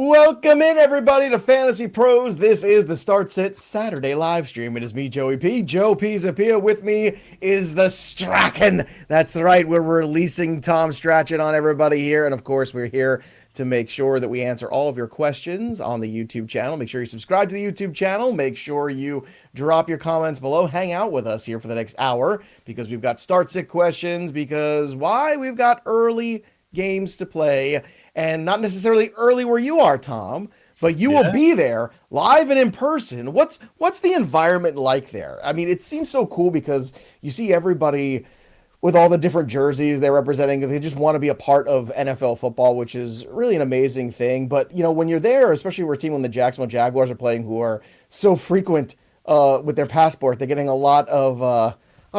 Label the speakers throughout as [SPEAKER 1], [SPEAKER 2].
[SPEAKER 1] Welcome in, everybody, to Fantasy Pros. This is the Start Sit Saturday live stream. It is me, Joey P. Joe Pisapia. With me is the Strachan. That's right. We're releasing Tom Strachan on everybody here. And of course, we're here to make sure that we answer all of your questions on the YouTube channel. Make sure you subscribe to the YouTube channel. Make sure you drop your comments below. Hang out with us here for the next hour because we've got Start Sit questions. Because why? We've got early games to play. And not necessarily early where you are, Tom, but you will be there live and in person. What's the environment like there? I mean, it seems so cool because you see everybody with all the different jerseys they're representing. They just want to be a part of NFL football, which is really an amazing thing. But, you know, when you're there, especially we're a team when the Jacksonville Jaguars are playing, who are so frequent with their passport, they're getting a lot of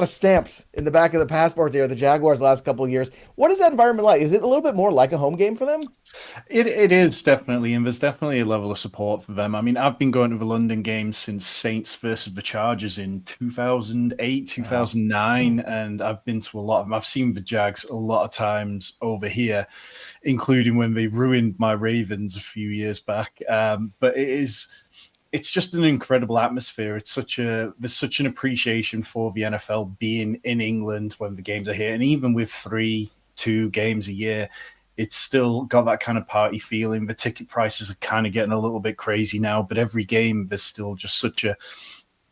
[SPEAKER 1] stamps in the back of the passport there, the Jaguars last couple of years. What is that environment like? Is it a little bit more like a home game for them?
[SPEAKER 2] It is definitely, and there's definitely a level of support for them. I mean, I've been going to the London games since Saints versus the Chargers in 2008, 2009, and I've been to a lot of them. I've seen the Jags a lot of times over here, including when they ruined my Ravens a few years back. But it's just an incredible atmosphere. There's such an appreciation for the NFL being in England when the games are here, and even with 2 games a year, it's still got that kind of party feeling. The ticket prices are kind of getting a little bit crazy now, but every game there's still just such a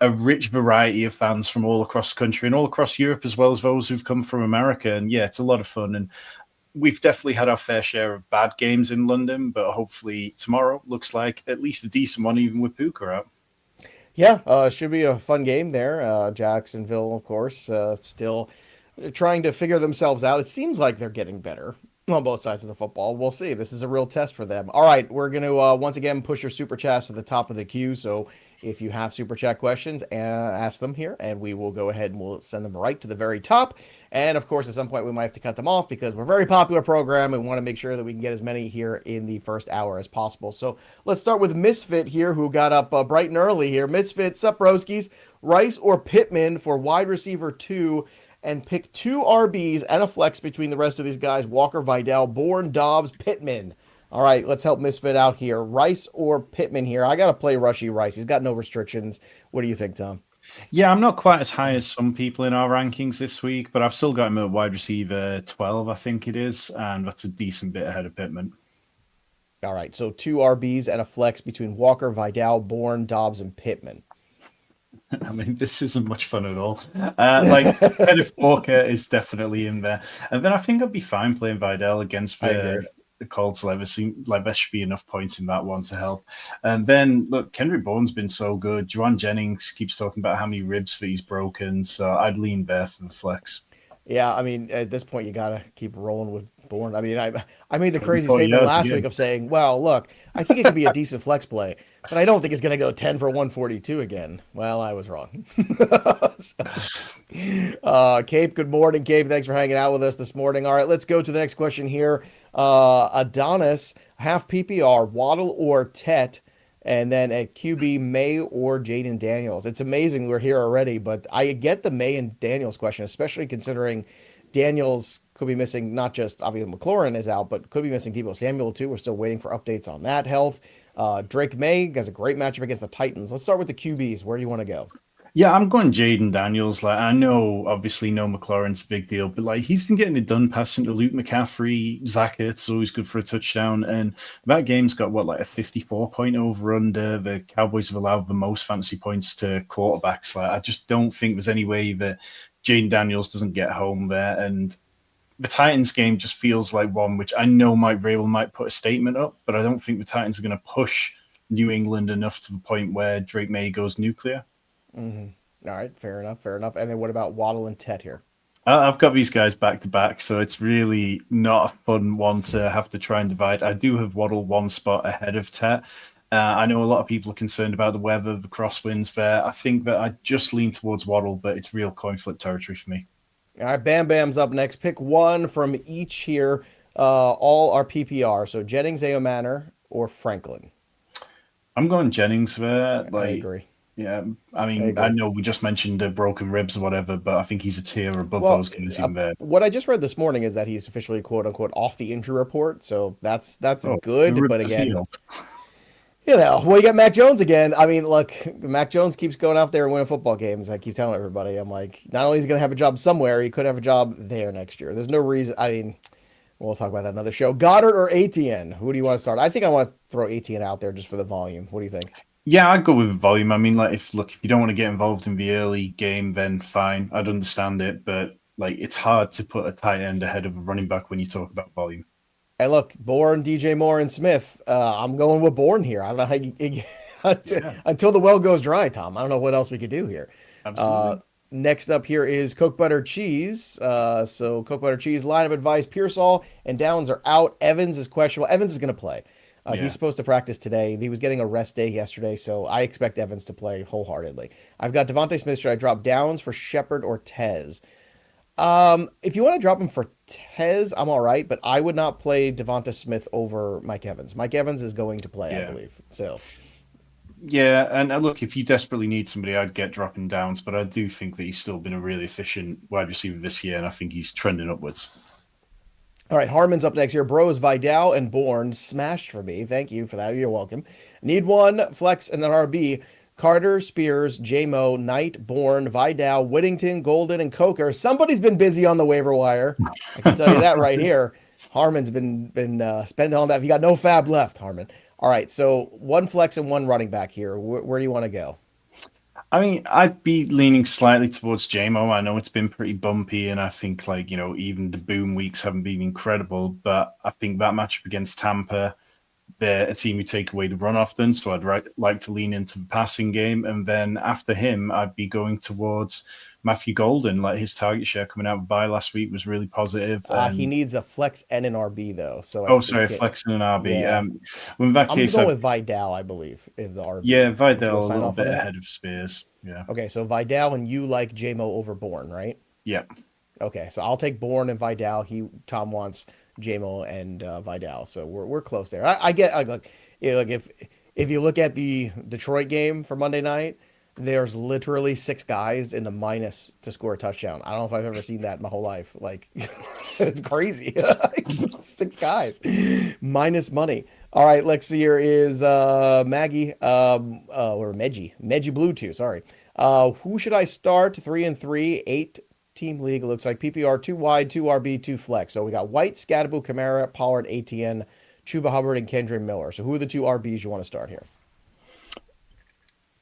[SPEAKER 2] rich variety of fans from all across the country and all across Europe, as well as those who've come from America. And yeah, it's a lot of fun. And we've definitely had our fair share of bad games in London, but hopefully tomorrow looks like at least a decent one, even with Puka out.
[SPEAKER 1] Yeah, should be a fun game there. Jacksonville, of course, still trying to figure themselves out. It seems like they're getting better on both sides of the football. We'll see. This is a real test for them. All right, we're going to once again push your super chats to the top of the queue. So if you have super chat questions, ask them here, and we will go ahead and we'll send them right to the very top. And of course, at some point, we might have to cut them off because we're a very popular program and we want to make sure that we can get as many here in the first hour as possible. So let's start with Misfit here, who got up bright and early here. Misfit, sup, broskies, Rice or Pittman for wide receiver 2, and pick 2 RBs and a flex between the rest of these guys: Walker, Vidal, Bourne, Dobbs, Pittman. All right, let's help Misfit out here. Rice or Pittman here? I got to play Rushy Rice. He's got no restrictions. What do you think, Tom?
[SPEAKER 2] Yeah, I'm not quite as high as some people in our rankings this week, but I've still got him at wide receiver 12, I think it is, and that's a decent bit ahead of Pittman.
[SPEAKER 1] All right, so 2 RBs and a flex between Walker, Vidal, Bourne, Dobbs, and Pittman.
[SPEAKER 2] I mean, this isn't much fun at all. Kenneth Walker is definitely in there. And then I think I'd be fine playing Vidal against the Colts. There should be enough points in that one to help. And then, look, Kendrick Bourne's been so good. Juwan Jennings keeps talking about how many ribs that he's broken. So I'd lean there for the flex.
[SPEAKER 1] Yeah, I mean, at this point, you got to keep rolling with Bourne. I mean, I made the crazy statement last week of saying, well, look, I think it could be a decent flex play, but I don't think it's going to go 10 for 142 again. Well, I was wrong. Cape, good morning, Cape. Thanks for hanging out with us this morning. All right, let's go to the next question here. Adonis, half PPR, Waddle or Tet, and then at QB, Maye or Jayden Daniels. It's amazing we're here already, but I get the Maye and Daniels question, especially considering Daniels could be missing, not just obviously McLaurin is out, but could be missing Deebo Samuel too. We're still waiting for updates on that health. Drake Maye has a great matchup against the Titans. Let's start with the QBs. Where do you want to go?
[SPEAKER 2] Yeah, I'm going Jayden Daniels. Like, I know, obviously, no McLaurin's a big deal, but like he's been getting it done passing to Luke McCaffrey. Zach Ertz always good for a touchdown, and that game's got a 54-point over/under. The Cowboys have allowed the most fantasy points to quarterbacks. Like, I just don't think there's any way that Jayden Daniels doesn't get home there, and the Titans game just feels like one which I know Mike Vrabel might put a statement up, but I don't think the Titans are going to push New England enough to the point where Drake Maye goes nuclear.
[SPEAKER 1] Mm-hmm. All right, fair enough. And then what about Waddle and Tet here?
[SPEAKER 2] I've got these guys back to back, so it's really not a fun one to have to try and divide. I do have Waddle one spot ahead of Tet. I know a lot of people are concerned about the weather, the crosswinds there. I think that I just lean towards Waddle, but it's real coin flip territory for me.
[SPEAKER 1] All right, Bam Bam's up next. Pick one from each here. All are PPR. So Jennings, Manor, or Franklin.
[SPEAKER 2] I'm going Jennings there.
[SPEAKER 1] I agree.
[SPEAKER 2] Yeah, I
[SPEAKER 1] I
[SPEAKER 2] mean, I
[SPEAKER 1] agree.
[SPEAKER 2] know we just mentioned the broken ribs or whatever, but I think he's a tier above
[SPEAKER 1] Well,
[SPEAKER 2] those guys in there.
[SPEAKER 1] what I just read this morning is that he's officially quote unquote off the injury report, so that's
[SPEAKER 2] Oh, the
[SPEAKER 1] good.
[SPEAKER 2] rib
[SPEAKER 1] But
[SPEAKER 2] the
[SPEAKER 1] again,
[SPEAKER 2] field.
[SPEAKER 1] well, you got Mac Jones again. I mean, look, Mac Jones keeps going out there and winning football games. I keep telling everybody, I'm like, not only is he going to have a job somewhere, he could have a job there next year. There's no reason. I mean, we'll talk about that another show. Goddard or Etienne? Who do you want to start? I think I want to throw Etienne out there just for the volume. What do you think?
[SPEAKER 2] Yeah, I'd go with volume. I mean, like, if you don't want to get involved in the early game, then fine. I'd understand it, but like, it's hard to put a tight end ahead of a running back when you talk about volume.
[SPEAKER 1] Hey, look, Bourne, DJ Moore, and Smith. I'm going with Bourne here. I don't know how you
[SPEAKER 2] Yeah,
[SPEAKER 1] until the well goes dry, Tom. I don't know what else we could do here. Uh,
[SPEAKER 2] absolutely.
[SPEAKER 1] Next up here is Coke Butter Cheese. So Coke Butter Cheese lineup advice. Pearsall and Downs are out. Evans is questionable. Evans is going to play. He's
[SPEAKER 2] Yeah.
[SPEAKER 1] supposed to practice today. He was getting a rest day yesterday, so I expect Evans to play wholeheartedly. I've got DeVonta Smith. Should I drop Downs for Shepard or Tez? If you want to drop him for Tez, I'm all right, but I would not play DeVonta Smith over Mike Evans. Mike Evans is going to play, I
[SPEAKER 2] Yeah.
[SPEAKER 1] believe. So,
[SPEAKER 2] Yeah, and look, if you desperately need somebody, I'd get dropping downs, but I do think that he's still been a really efficient wide receiver this year, and I think he's trending upwards.
[SPEAKER 1] all right, Harmon's up next here. Bros, Vidal, and Bourne smashed for me. Thank you for that. You're welcome. Need one, Flex, and then RB. Carter, Spears, JMO, Knight, Bourne, Vidal, Whittington, Golden, and Coker. Somebody's been busy on the waiver wire. I can tell you that right here. Harmon's been spending all that. You got no fab left, Harmon. All right, so one flex and one running back here. Where do you want to go?
[SPEAKER 2] I mean, I'd be leaning slightly towards JMO. I know it's been pretty bumpy, and I think, like, even the boom weeks haven't been incredible, but I think that matchup against Tampa, they're a team who take away the run often, so I'd like to lean into the passing game. And then after him, I'd be going towards Matthew Golden. Like, his target share coming out of bye last week was really positive.
[SPEAKER 1] He
[SPEAKER 2] And
[SPEAKER 1] needs a flex and an RB though. So I
[SPEAKER 2] oh,
[SPEAKER 1] think
[SPEAKER 2] sorry, flexing an RB.
[SPEAKER 1] yeah,
[SPEAKER 2] Well, in that
[SPEAKER 1] I'm
[SPEAKER 2] case,
[SPEAKER 1] going with Vidal. I believe is the
[SPEAKER 2] yeah,
[SPEAKER 1] RB. Would you
[SPEAKER 2] Vidal a
[SPEAKER 1] sign
[SPEAKER 2] little
[SPEAKER 1] off on
[SPEAKER 2] bit
[SPEAKER 1] that?
[SPEAKER 2] ahead of Spears. Yeah,
[SPEAKER 1] Okay, so Vidal and you like JMO over Bourne, right?
[SPEAKER 2] yeah,
[SPEAKER 1] Okay, so I'll take Bourne and Vidal. Tom wants JMO and Vidal, so we're close there. I get look, look if you look at the Detroit game for Monday night, there's literally six guys in the minus to score a touchdown. I don't know if I've ever seen that in my whole life. Like it's crazy. Six guys minus money. All right, let's see. Here is Maggie or Meggie Blue 2. Sorry. Who should I start? 3-3, 8 team league. It looks like PPR 2 wide, 2 RB, 2 flex. So we got White, Scadabu, Kamara, Pollard, Etienne, Chuba Hubbard, and Kendrick Miller. So who are the two RBs you want to start here?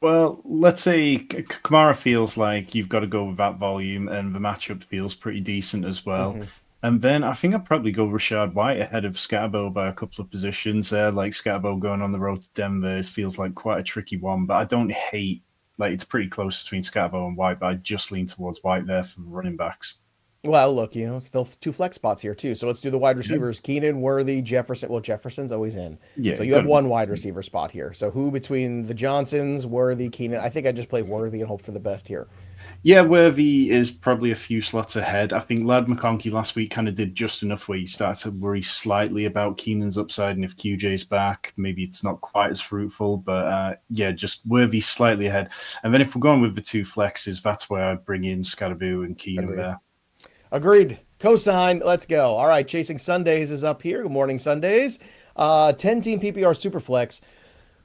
[SPEAKER 2] Well, let's say Kamara feels like you've got to go with that volume, and the matchup feels pretty decent as well.
[SPEAKER 1] Mm-hmm.
[SPEAKER 2] And then I think I'd probably go Rashad White ahead of Scatterbo by a couple of positions there. Like Scatterbo going on the road to Denver feels like quite a tricky one, but I don't hate, like, it's pretty close between Scatterbo and White, but I just lean towards White there for the running backs.
[SPEAKER 1] Well, look, still two flex spots here too. So let's do the wide
[SPEAKER 2] Yeah,
[SPEAKER 1] receivers: Keenan, Worthy, Jefferson. Well, Jefferson's always in.
[SPEAKER 2] yeah,
[SPEAKER 1] So you
[SPEAKER 2] got
[SPEAKER 1] have
[SPEAKER 2] to
[SPEAKER 1] one wide receiver spot here. So who between the Johnsons, Worthy, Keenan? I think I just play Worthy and hope for the best here.
[SPEAKER 2] Yeah, Worthy is probably a few slots ahead. I think Lad McConkey last week kind of did just enough where you start to worry slightly about Keenan's upside, and if QJ's back, maybe it's not quite as fruitful. But yeah, just Worthy slightly ahead. And then if we're going with the two flexes, that's where I bring in Scadaboo and Keenan
[SPEAKER 1] Agreed.
[SPEAKER 2] there.
[SPEAKER 1] Agreed. Cosign. Let's go. All right. Chasing Sundays is up here. Good morning, Sundays. 10-team PPR Superflex.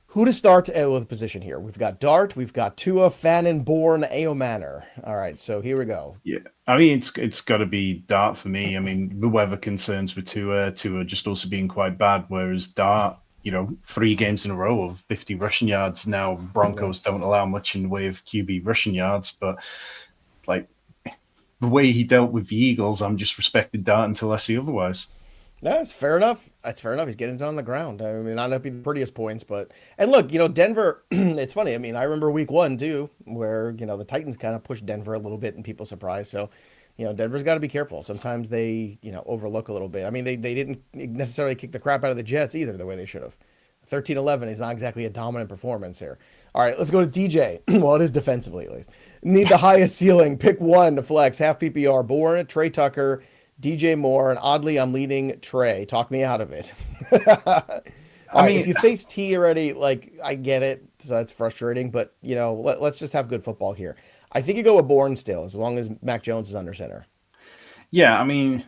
[SPEAKER 1] Who to start with the position here? We've got Dart. We've got Tua, Fannin, Bourne, Ao Manor. All right. So here we go.
[SPEAKER 2] Yeah, I mean it's got to be Dart for me. I mean the weather concerns with Tua just also being quite bad, whereas Dart, 3 games in a row of 50 rushing yards. Now Broncos don't allow much in the way of QB rushing yards, but like the way he dealt with the Eagles, I'm just respecting Dart until I see otherwise.
[SPEAKER 1] That's fair enough. That's fair enough. He's getting it on the ground. I mean, I don't be the prettiest points, but and look, Denver. It's funny. I mean, I remember week 1 too, where the Titans kind of pushed Denver a little bit and people surprised. So, Denver's got to be careful. Sometimes they overlook a little bit. I mean, they didn't necessarily kick the crap out of the Jets either the way they should have. 13-11 is not exactly a dominant performance here. All right, let's go to DJ. Well, it is defensively at least. Need the highest ceiling. Pick one to flex. Half PPR. Bourne, Trey Tucker, DJ Moore, and oddly, I'm leaning Trey. Talk me out of it. All right, if you face T already, like I get it. so that's frustrating. But let's just have good football here. I think you go with Bourne still, as long as Mac Jones is under center.
[SPEAKER 2] Yeah, I mean,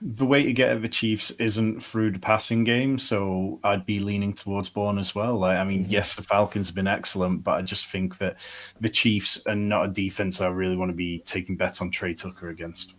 [SPEAKER 2] the way to get at the Chiefs isn't through the passing game, so I'd be leaning towards Bourne as well. Like, I mean, yes, the Falcons have been excellent, but I just think that the Chiefs are not a defense I really want to be taking bets on Trey Tucker against.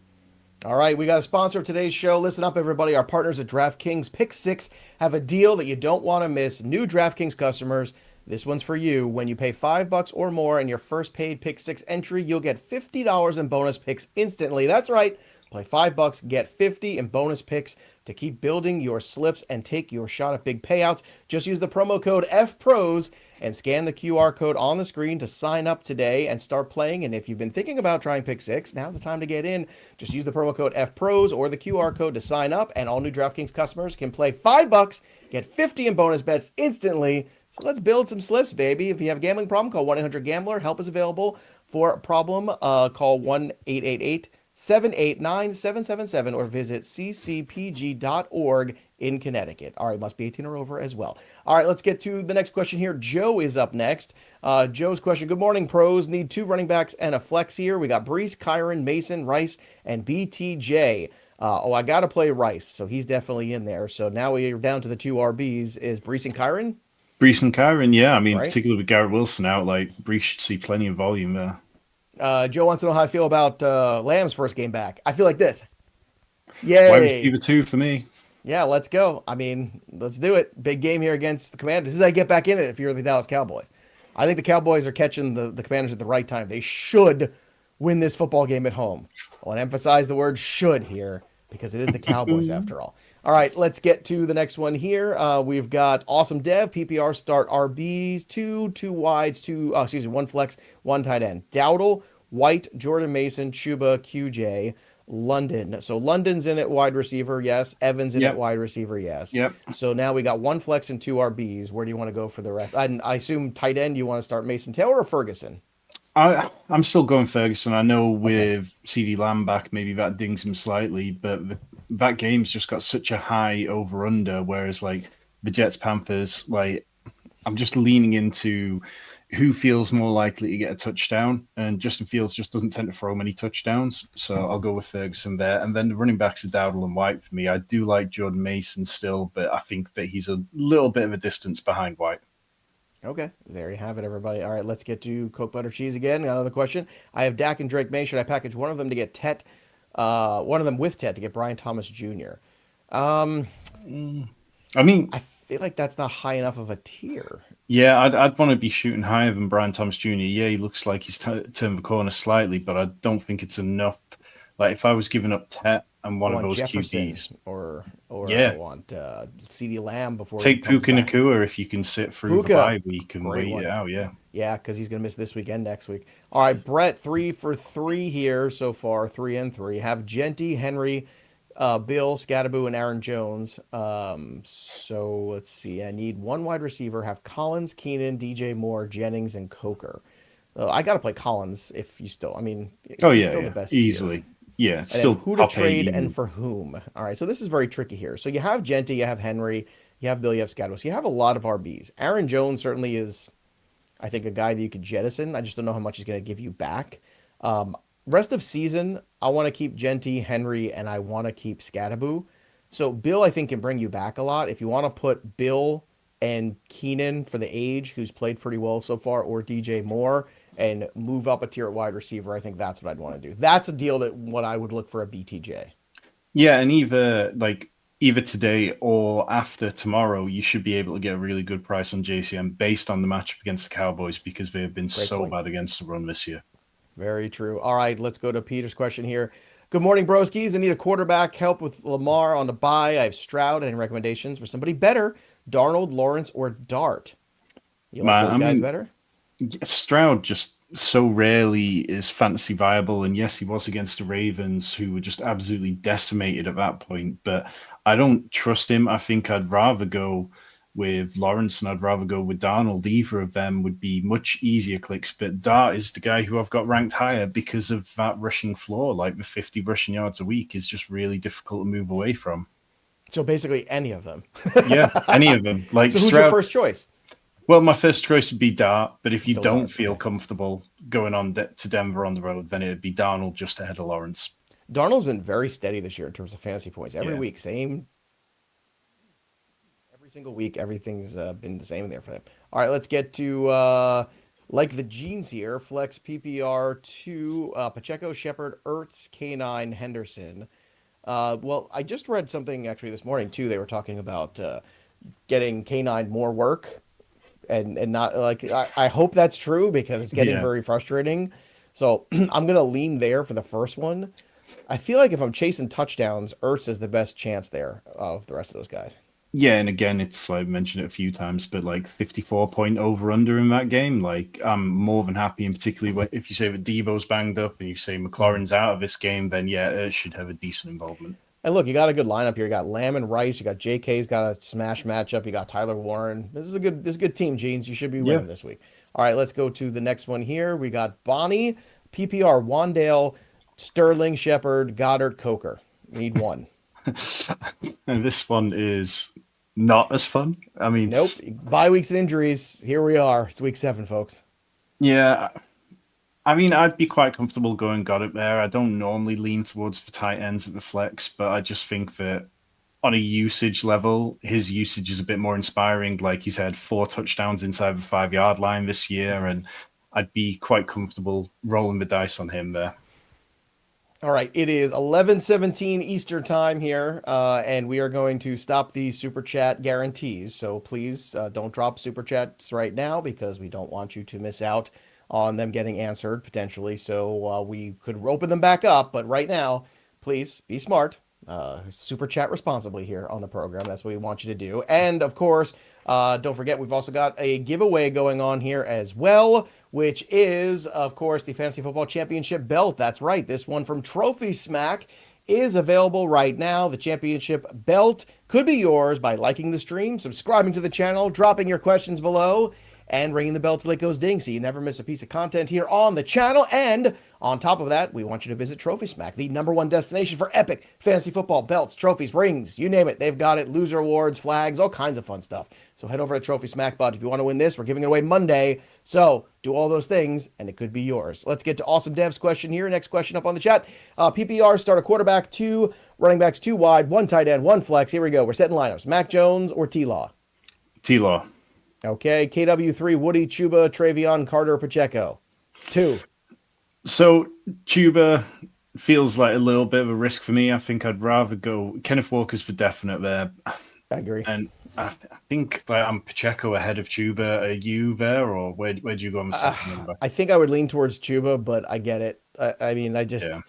[SPEAKER 1] All right, we got a sponsor of today's show. Listen up, everybody. Our partners at DraftKings Pick6 have a deal that you don't want to miss. New DraftKings customers, this one's for you. When you pay $5 or more in your first paid Pick6 entry, you'll get $50 in bonus picks instantly. That's right. Play $5, get 50 in bonus picks to keep building your slips and take your shot at big payouts. Just use the promo code FPROS and scan the QR code on the screen to sign up today and start playing. And if you've been thinking about trying Pick6, now's the time to get in. Just use the promo code FPROS or the QR code to sign up, and all new DraftKings customers can play $5, get 50 in bonus bets instantly. So let's build some slips, baby. If you have a gambling problem, call 1-800-GAMBLER. Help is available for a problem. Call 1-888-789-777 or visit ccpg.org in Connecticut. All right, must be 18 or over as well. All right, let's get to the next question here. Joe is up next. Joe's question: good morning, pros. Need 2 running backs and a flex here. We got Breece, Kyron, Mason, Rice, and BTJ. I got to play Rice, so he's definitely in there. So now we're down to the 2 RBs. Is Breece and Kyron?
[SPEAKER 2] Breece and Kyron, yeah. I mean,
[SPEAKER 1] right?
[SPEAKER 2] Particularly with Garrett Wilson out, like Breece should see plenty of volume there.
[SPEAKER 1] Joe wants to know how I feel about Lamb's first game back. I feel like this. Yay.
[SPEAKER 2] Wide receiver 2 for me.
[SPEAKER 1] Yeah, let's go. I mean, let's do it. Big game here against the Commanders. This is how you get back in it if you're the Dallas Cowboys. I think the Cowboys are catching the Commanders at the right time. They should win this football game at home. I want to emphasize the word should here because it is the Cowboys after all. All right, let's get to the next one here. We've got Awesome Dev, PPR start RBs, two wides, 1 flex, 1 tight end. Dowdle, White, Jordan Mason, Chuba, QJ, London. So London's in at wide receiver, yes. Evans in at wide receiver, yes.
[SPEAKER 2] Yep.
[SPEAKER 1] So now we got 1 flex and 2 RBs. Where do you want to go for the rest? I assume tight end, you want to start Mason Taylor or Ferguson?
[SPEAKER 2] I'm still going Ferguson. I know with CD Lamb back, maybe that dings him slightly, but that game's just got such a high over-under, whereas like the Jets-Panthers, like I'm just leaning into who feels more likely to get a touchdown, and Justin Fields just doesn't tend to throw many touchdowns, so I'll go with Ferguson there. And then the running backs are Dowdle and White for me. I do like Jordan Mason still, but I think that he's a little bit of a distance behind White.
[SPEAKER 1] Okay, there you have it, everybody. All right, let's get to Coke Butter Cheese again. Got another question. I have Dak and Drake May. Should I package one of them to get one of them with Tet to get Brian Thomas Jr.?
[SPEAKER 2] I mean,
[SPEAKER 1] I feel like that's not high enough of a tier.
[SPEAKER 2] Yeah, I'd want to be shooting higher than Brian Thomas Jr. Yeah, he looks like he's turned the corner slightly, but I don't think it's enough. Like if I was giving up Tet and one of those
[SPEAKER 1] Jefferson
[SPEAKER 2] QBs,
[SPEAKER 1] or I want CD Lamb before
[SPEAKER 2] take Puka Nacua if you can sit through the bye week and wait it out.
[SPEAKER 1] Yeah, because he's gonna miss this weekend next week. All right, Brett, 3 for 3 here so far, 3 and 3. Have Genty, Henry, Bill, Scattaboo, and Aaron Jones. So let's see. I need 1 wide receiver. Have Collins, Keenan, DJ Moore, Jennings, and Coker. I got to play Collins if you still. I mean, he's still the best
[SPEAKER 2] easily.
[SPEAKER 1] Here.
[SPEAKER 2] Yeah,
[SPEAKER 1] and
[SPEAKER 2] still
[SPEAKER 1] who to trade and for whom. All right, so this is very tricky here. So you have Genty, you have Henry, you have Bill, you have Scattaboo. So you have a lot of RBs. Aaron Jones certainly is, I think, a guy that you could jettison. I just don't know how much he's going to give you back. Rest of season, I want to keep Genty, Henry, and I want to keep Scattaboo. So Bill, I think, can bring you back a lot. If you want to put Bill and Keenan for the age, who's played pretty well so far, or DJ Moore, and move up a tier at wide receiver, I think that's what I'd want to do. That's a deal that what I would look for a BTJ.
[SPEAKER 2] Yeah, and either today or after tomorrow, you should be able to get a really good price on JCM based on the matchup against the Cowboys because they have been bad against the run this year.
[SPEAKER 1] Very true. All right, let's go to Peter's question here. Good morning, broskies. I need a quarterback help with Lamar on the bye. I have Stroud and recommendations for somebody better. Darnold, Lawrence, or Dart. You like those guys better?
[SPEAKER 2] Stroud just so rarely is fantasy viable. And yes, he was against the Ravens, who were just absolutely decimated at that point. But I don't trust him. I think I'd rather go with Lawrence and I'd rather go with Darnold. Either of them would be much easier clicks. But Dart is the guy who I've got ranked higher because of that rushing floor. Like the 50 rushing yards a week is just really difficult to move away from.
[SPEAKER 1] So basically any of them.
[SPEAKER 2] Yeah, any of them. Like
[SPEAKER 1] so who's your first choice?
[SPEAKER 2] Well, my first choice would be Dart, but if you
[SPEAKER 1] Still
[SPEAKER 2] don't
[SPEAKER 1] Dart,
[SPEAKER 2] feel
[SPEAKER 1] okay.
[SPEAKER 2] comfortable going on to Denver on the road, then it'd be Darnold just ahead of Lawrence.
[SPEAKER 1] Darnold's been very steady this year in terms of fantasy points. Every
[SPEAKER 2] Yeah.
[SPEAKER 1] week, same. Every single week, everything's been the same there for them. All right, let's get to like the jeans here. Flex PPR two Pacheco, Shepard, Ertz, K9, Henderson. Well, I just read something actually this morning too. They were talking about getting K9 more work and not like I hope that's true because it's getting
[SPEAKER 2] Yeah.
[SPEAKER 1] very frustrating. So I'm gonna lean there for the first one. I feel like if I'm chasing touchdowns, Ertz is the best chance there of the rest of those guys.
[SPEAKER 2] Yeah, and again, it's like mentioned it a few times, but like 54-point over under in that game, like I'm more than happy. And particularly if you say that Debo's banged up and you say
[SPEAKER 1] Mhm.
[SPEAKER 2] McLaurin's out of this game, then yeah, it should have a decent involvement.
[SPEAKER 1] And look, you got a good lineup here. You got Lamb and Rice. You got JK's got a smash matchup. You got Tyler Warren. This is a good team, Jeans. You should be
[SPEAKER 2] Yeah.
[SPEAKER 1] winning this week. All right, let's go to the next one here. We got Bonnie, PPR, Wandale, Sterling, Shepard, Goddard, Coker. We need one.
[SPEAKER 2] And this one is not as fun. I mean,
[SPEAKER 1] Nope. Bye weeks and injuries. Here we are. It's week 7, folks.
[SPEAKER 2] yeah, I mean, I'd be quite comfortable going got it there. I don't normally lean towards the tight ends at the flex, but I just think that on a usage level, his usage is a bit more inspiring. Like he's had 4 touchdowns inside the 5-yard line this year, and I'd be quite comfortable rolling the dice on him there.
[SPEAKER 1] All right, it is 11:17 Eastern time here, and we are going to stop the super chat guarantees. So please don't drop super chats right now because we don't want you to miss out on them getting answered potentially. So we could open them back up, but right now, please be smart. Super chat responsibly here on the program. That's what we want you to do. And of course, don't forget, we've also got a giveaway going on here as well, which is, of course, the Fantasy Football Championship belt. That's right. This one from Trophy Smack is available right now. The championship belt could be yours by liking the stream, subscribing to the channel, dropping your questions below, and ringing the bell till it goes ding so you never miss a piece of content here on the channel. And on top of that, we want you to visit Trophy Smack, the #1 destination for epic fantasy football belts, trophies, rings, you name it. They've got it. Loser awards, flags, all kinds of fun stuff. So head over to Trophy Smack, bud. If you want to win this, we're giving it away Monday. So do all those things, and it could be yours. Let's get to Awesome Dev's question here. Next question up on the chat. PPR, start a quarterback, 2 running backs, 2 wide, 1 tight end, 1 flex. Here we go. We're setting lineups. Mac Jones or T-Law?
[SPEAKER 2] T-Law.
[SPEAKER 1] Okay, KW3, Woody, Chuba, Travion, Carter, Pacheco. 2.
[SPEAKER 2] So Tuba feels like a little bit of a risk for me. I think I'd rather go Kenneth Walker's for definite there.
[SPEAKER 1] I agree.
[SPEAKER 2] And I think like, I'm Pacheco ahead of Tuba. Are you there, or where'd you go on the second number?
[SPEAKER 1] I think I would lean towards Chuba, but I get it. I mean,
[SPEAKER 2] Yeah.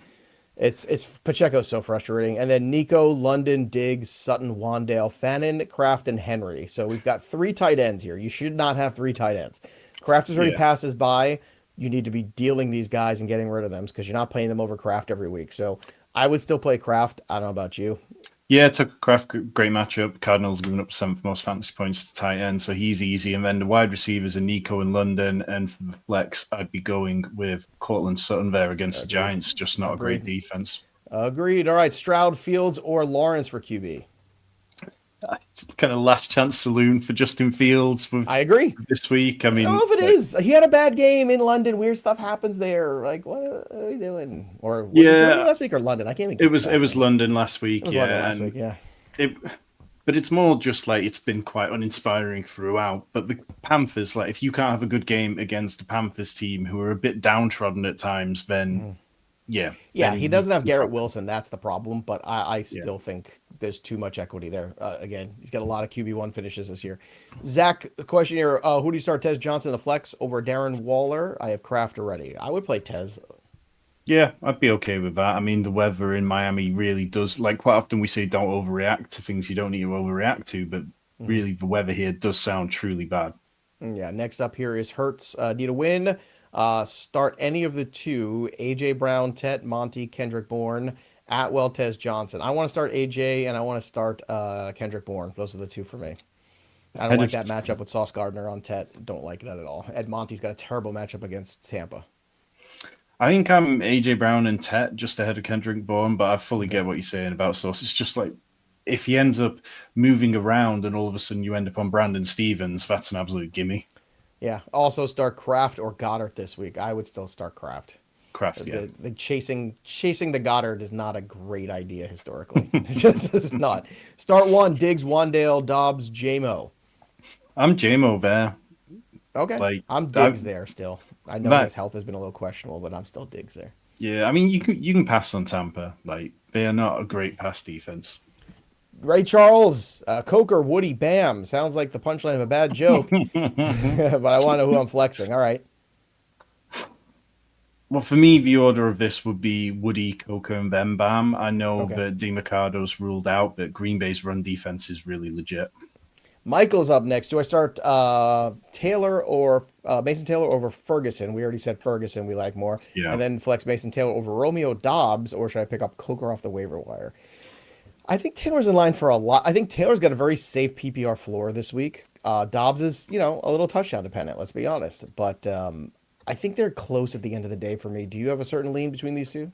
[SPEAKER 1] it's Pacheco's so frustrating. And then Nico, London, Diggs, Sutton, Wandale, Fannin, Kraft, and Henry. So we've got 3 tight ends here. You should not have 3 tight ends. Kraft has already
[SPEAKER 2] Yeah.
[SPEAKER 1] passes by. You need to be dealing these guys and getting rid of them because you're not playing them over Kraft every week. So I would still play Kraft. I don't know about you.
[SPEAKER 2] Yeah, took Kraft, great matchup. Cardinals giving up 7th most fantasy points to tight end, so he's easy. And then the wide receivers are Nico and London. And for the flex, I'd be going with Cortland Sutton there against the Giants. Just not a great defense.
[SPEAKER 1] Agreed. All right, Stroud, Fields, or Lawrence for QB?
[SPEAKER 2] It's kind of last chance saloon for Justin Fields
[SPEAKER 1] I agree.
[SPEAKER 2] this week. I mean,
[SPEAKER 1] I don't know if it is. He had a bad game in London. Weird stuff happens there. Like, what are we doing? Or was it Germany last week or London? I can't even.
[SPEAKER 2] It was London last week.
[SPEAKER 1] It was
[SPEAKER 2] Yeah,
[SPEAKER 1] London last week. Yeah.
[SPEAKER 2] But it's more just like it's been quite uninspiring throughout. But the Panthers, like, if you can't have a good game against the Panthers team, who are a bit downtrodden at times, then yeah, then
[SPEAKER 1] he doesn't have Garrett Wilson. That's the problem. But I still
[SPEAKER 2] Yeah.
[SPEAKER 1] think there's too much equity there. Again, he's got a lot of QB1 finishes this year. Zach, the question here: who do you start? Tez Johnson in the flex over Darren Waller? I have Kraft already. I would play Tez.
[SPEAKER 2] Yeah, I'd be okay with that. I mean, the weather in Miami really does, like, quite often we say don't overreact to things you don't need to overreact to, but really the weather here does sound truly bad.
[SPEAKER 1] Yeah, next up here is Hertz. Need a win. Start any of the 2. AJ Brown, Tet, Monty, Kendrick Bourne, Atwell, Tez Johnson. I want to start AJ and I want to start Kendrick Bourne. Those are the 2 for me. I don't like that matchup with Sauce Gardner on Tet. Don't like that at all. Ed Monty's got a terrible matchup against Tampa.
[SPEAKER 2] I think I'm AJ Brown and Tet just ahead of Kendrick Bourne, but I fully get what you're saying about Sauce. It's just like if he ends up moving around and all of a sudden you end up on Brandon Stevens, that's an absolute gimme.
[SPEAKER 1] Yeah. Also start Kraft or Goddard this week. I would still start Kraft.
[SPEAKER 2] Kraft, yeah.
[SPEAKER 1] The chasing the Goddard is not a great idea historically. It just is not. Start one, Diggs, Wandale, Dobbs, JMO.
[SPEAKER 2] I'm JMO there.
[SPEAKER 1] Okay.
[SPEAKER 2] Like,
[SPEAKER 1] I'm Diggs there still. I know his health has been a little questionable, but I'm still Diggs there.
[SPEAKER 2] Yeah, I mean, you can pass on Tampa. Like, they are not a great pass defense.
[SPEAKER 1] Ray Charles, Coker, Woody, Bam. Sounds like the punchline of a bad joke. But I want to know who I'm flexing. All right.
[SPEAKER 2] Well, for me, the order of this would be Woody, Coker, and then Bam. I know that DeMarcado's ruled out, but Green Bay's run defense is really legit.
[SPEAKER 1] Michael's up next. Do I start Taylor or Mason Taylor over Ferguson? We already said Ferguson we like more.
[SPEAKER 2] Yeah.
[SPEAKER 1] And then flex Mason Taylor over Romeo Dobbs, or should I pick up Coker off the waiver wire? I think Taylor's in line for a lot. I think Taylor's got a very safe PPR floor this week. Dobbs is, a little touchdown dependent, let's be honest. But I think they're close at the end of the day for me. Do you have a certain lean between these two?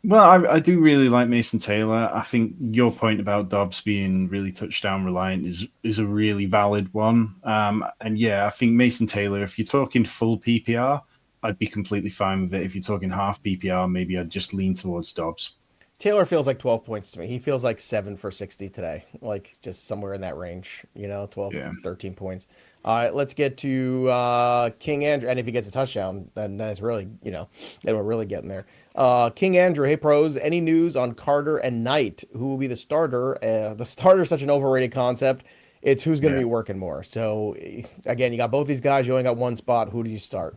[SPEAKER 2] Well, I do really like Mason Taylor. I think your point about Dobbs being really touchdown reliant is a really valid one. And yeah, I think Mason Taylor, if you're talking full PPR, I'd be completely fine with it. If you're talking half PPR, maybe I'd just lean towards Dobbs.
[SPEAKER 1] Taylor feels like 12 points to me. He feels like 7 for 60 today, like just somewhere in that range, 12, 13 points. All right, let's get to King Andrew. And if he gets a touchdown, then that's really, then we're really getting there. King Andrew, hey, pros, any news on Carter and Knight? Who will be the starter? The starter is such an overrated concept. It's who's going to be working more. So, again, you got both these guys. You only got one spot. Who do you start?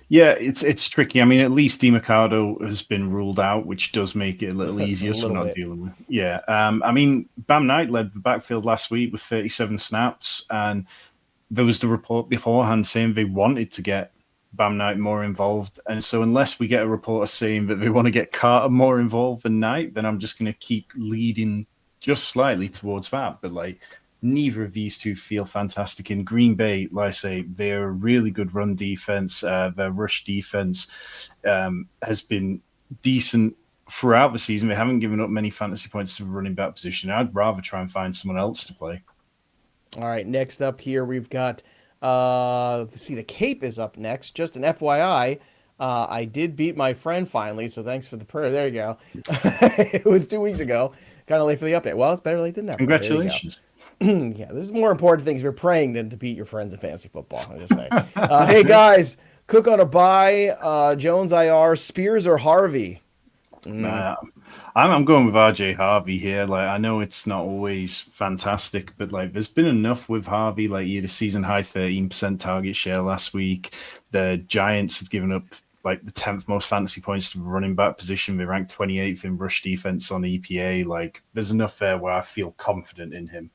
[SPEAKER 2] Yeah, it's tricky. I mean, at least DeMarcado has been ruled out, which does make it a little easier, so we're not dealing with. Yeah, I mean, Bam Knight led the backfield last week with 37 snaps, and there was the report beforehand saying they wanted to get Bam Knight more involved. And so unless we get a reporter saying that they want to get Carter more involved than Knight, then I'm just going to keep leading just slightly towards that. But neither of these two feel fantastic. In Green Bay, like I say, they're a really good run defense. Their rush defense has been decent throughout the season. They haven't given up many fantasy points to the running back position. I'd rather try and find someone else to play.
[SPEAKER 1] All right, next up here, we've got, the Cape is up next. Just an FYI, I did beat my friend finally, so thanks for the prayer. There you go. It was 2 weeks ago. Kind of late for the update. Well, it's better late than never.
[SPEAKER 2] Congratulations.
[SPEAKER 1] Yeah, this is more important things if you're praying than to beat your friends in fantasy football. I just say. Hey, guys, Cook on a bye, Jones IR, Spears or Harvey?
[SPEAKER 2] I'm going with RJ Harvey here. I know it's not always fantastic, but there's been enough with Harvey. He had a season high 13% target share last week. The Giants have given up the 10th most fantasy points to the running back position. They ranked 28th in rush defense on EPA. There's enough there where I feel confident in him.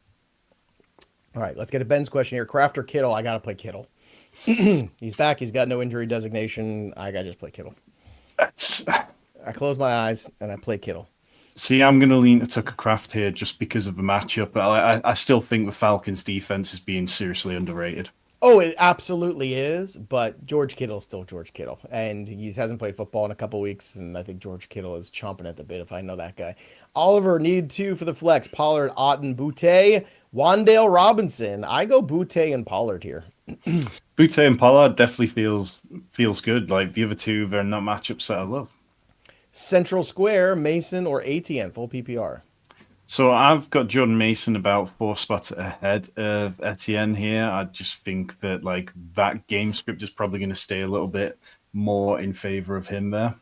[SPEAKER 2] All
[SPEAKER 1] right, let's get to Ben's question here. Kraft or Kittle? I got to play Kittle. He's back. He's got no injury designation. I got to just play Kittle. I close my eyes and I play Kittle.
[SPEAKER 2] See, I'm going to lean to Tucker Kraft here just because of the matchup. But I still think the Falcons' defense is being seriously underrated.
[SPEAKER 1] Oh, it absolutely is. But George Kittle is still George Kittle. And he hasn't played football in a couple weeks. And I think George Kittle is chomping at the bit if I know that guy. Oliver, need 2 for the flex. Pollard, Otten, Boutte, Wandale, Robinson. I go Boutte and Pollard here.
[SPEAKER 2] Boutte and Pollard definitely feels good. The other two, they're not matchups that I love.
[SPEAKER 1] Central Square, Mason or Etienne, full PPR.
[SPEAKER 2] So I've got Jordan Mason about 4 spots ahead of Etienne here. I just think that that game script is probably going to stay a little bit more in favor of him there.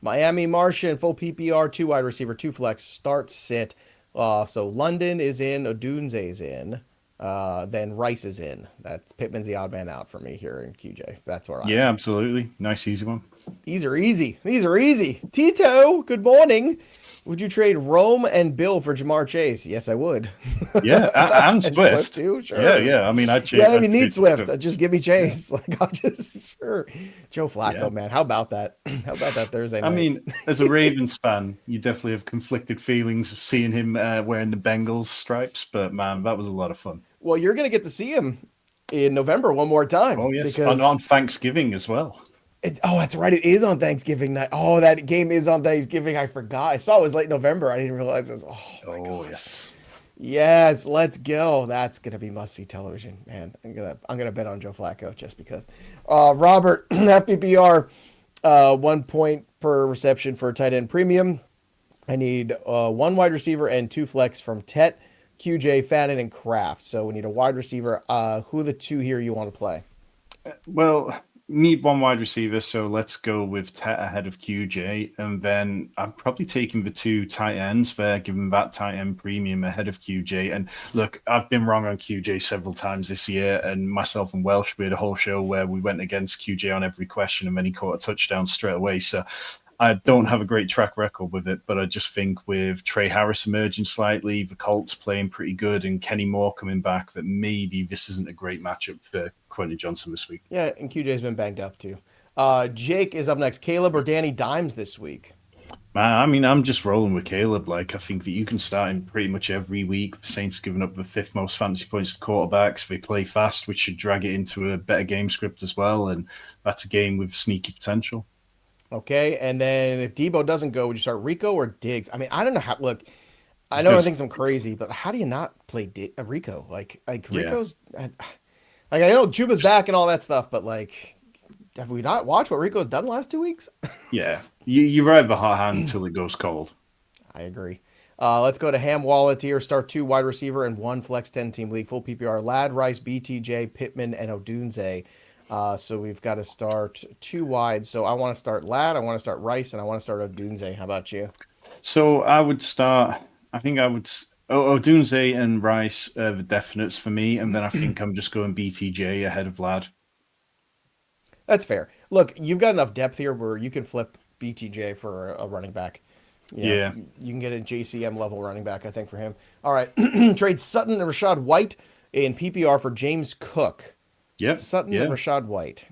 [SPEAKER 1] Miami Martian, full PPR, 2 wide receiver, 2 flex, start, sit. So London is in, Odunze is in, then Rice is in. That's Pittman's the odd man out for me here in QJ. That's where I am.
[SPEAKER 2] Absolutely. Nice, easy one.
[SPEAKER 1] These are easy. Tito, good morning. Would you trade Rome and Bill for Jamar Chase? Yes, I would.
[SPEAKER 2] Yeah, and Swift.
[SPEAKER 1] Swift too, sure.
[SPEAKER 2] Yeah. I mean, I'd
[SPEAKER 1] trade. Yeah, if you need Swift, just give me Chase. I'll just sure. Joe Flacco, man. How about that? How about that Thursday night?
[SPEAKER 2] I mean, as a Ravens fan, you definitely have conflicted feelings of seeing him wearing the Bengals stripes, but man, that was a lot of fun.
[SPEAKER 1] Well, you're going to get to see him in November one more time.
[SPEAKER 2] Oh, yes. On Thanksgiving as well.
[SPEAKER 1] Oh, that's right. It is on Thanksgiving night. Oh, that game is on Thanksgiving. I forgot. I saw it was late November. I didn't realize it was. Oh my
[SPEAKER 2] Oh,
[SPEAKER 1] gosh.
[SPEAKER 2] yes.
[SPEAKER 1] Yes, let's go. That's gonna be must see television, man. I'm gonna bet on Joe Flacco just because. Robert, FPPR, 1 point per reception for a tight end premium. I need one wide receiver and two flex from Tet, QJ, Fannin, and Kraft. So we need a wide receiver. Who are the two here you want to play?
[SPEAKER 2] Well, need one wide receiver, so let's go with Tet ahead of QJ, and then I'm probably taking the two tight ends there, giving that tight end premium ahead of QJ. And look, I've been wrong on QJ several times this year, and myself and Welsh, we had a whole show where we went against QJ on every question, and then he caught a touchdown straight away. So I don't have a great track record with it, but I just think with Trey Harris emerging slightly, the Colts playing pretty good, and Kenny Moore coming back, that maybe this isn't a great matchup for Quentin Johnson this week.
[SPEAKER 1] Yeah, and QJ's been banged up too. Jake is up next. Caleb or Danny Dimes this week?
[SPEAKER 2] I mean, I'm just rolling with Caleb. Like, I think that you can start him pretty much every week. The Saints giving up the fifth most fantasy points to quarterbacks. They play fast, which should drag it into a better game script as well. And that's a game with sneaky potential.
[SPEAKER 1] Okay, and then if Debo doesn't go, would you start Rico or Diggs? I mean, I don't know how. Look, I know I think I'm crazy, but how do you not play Rico? Like Rico's. Like I know Chuba's back and all that stuff, but like, have we not watched what Rico's done the last 2 weeks?
[SPEAKER 2] Yeah, you ride the hot hand until it goes cold.
[SPEAKER 1] I agree. Let's go to Ham Wallet here. Start two wide receiver and one flex 10-team league. Full PPR. Lad, Rice, BTJ, Pittman, and Odunze. So we've got to start two wide. So I want to start Lad, I want to start Rice, and I want to start Odunze. How about you?
[SPEAKER 2] So I would start. I think I would. Odunze and Rice are the definites for me, and then I think I'm just going BTJ ahead of Lad.
[SPEAKER 1] That's fair. Look, you've got enough depth here where you can flip BTJ for a running back.
[SPEAKER 2] Yeah.
[SPEAKER 1] You can get a JCM level running back, I think, for him. All right. Trade Sutton and Rashad White in PPR for James Cook.
[SPEAKER 2] Yep.
[SPEAKER 1] Sutton and Rashad White.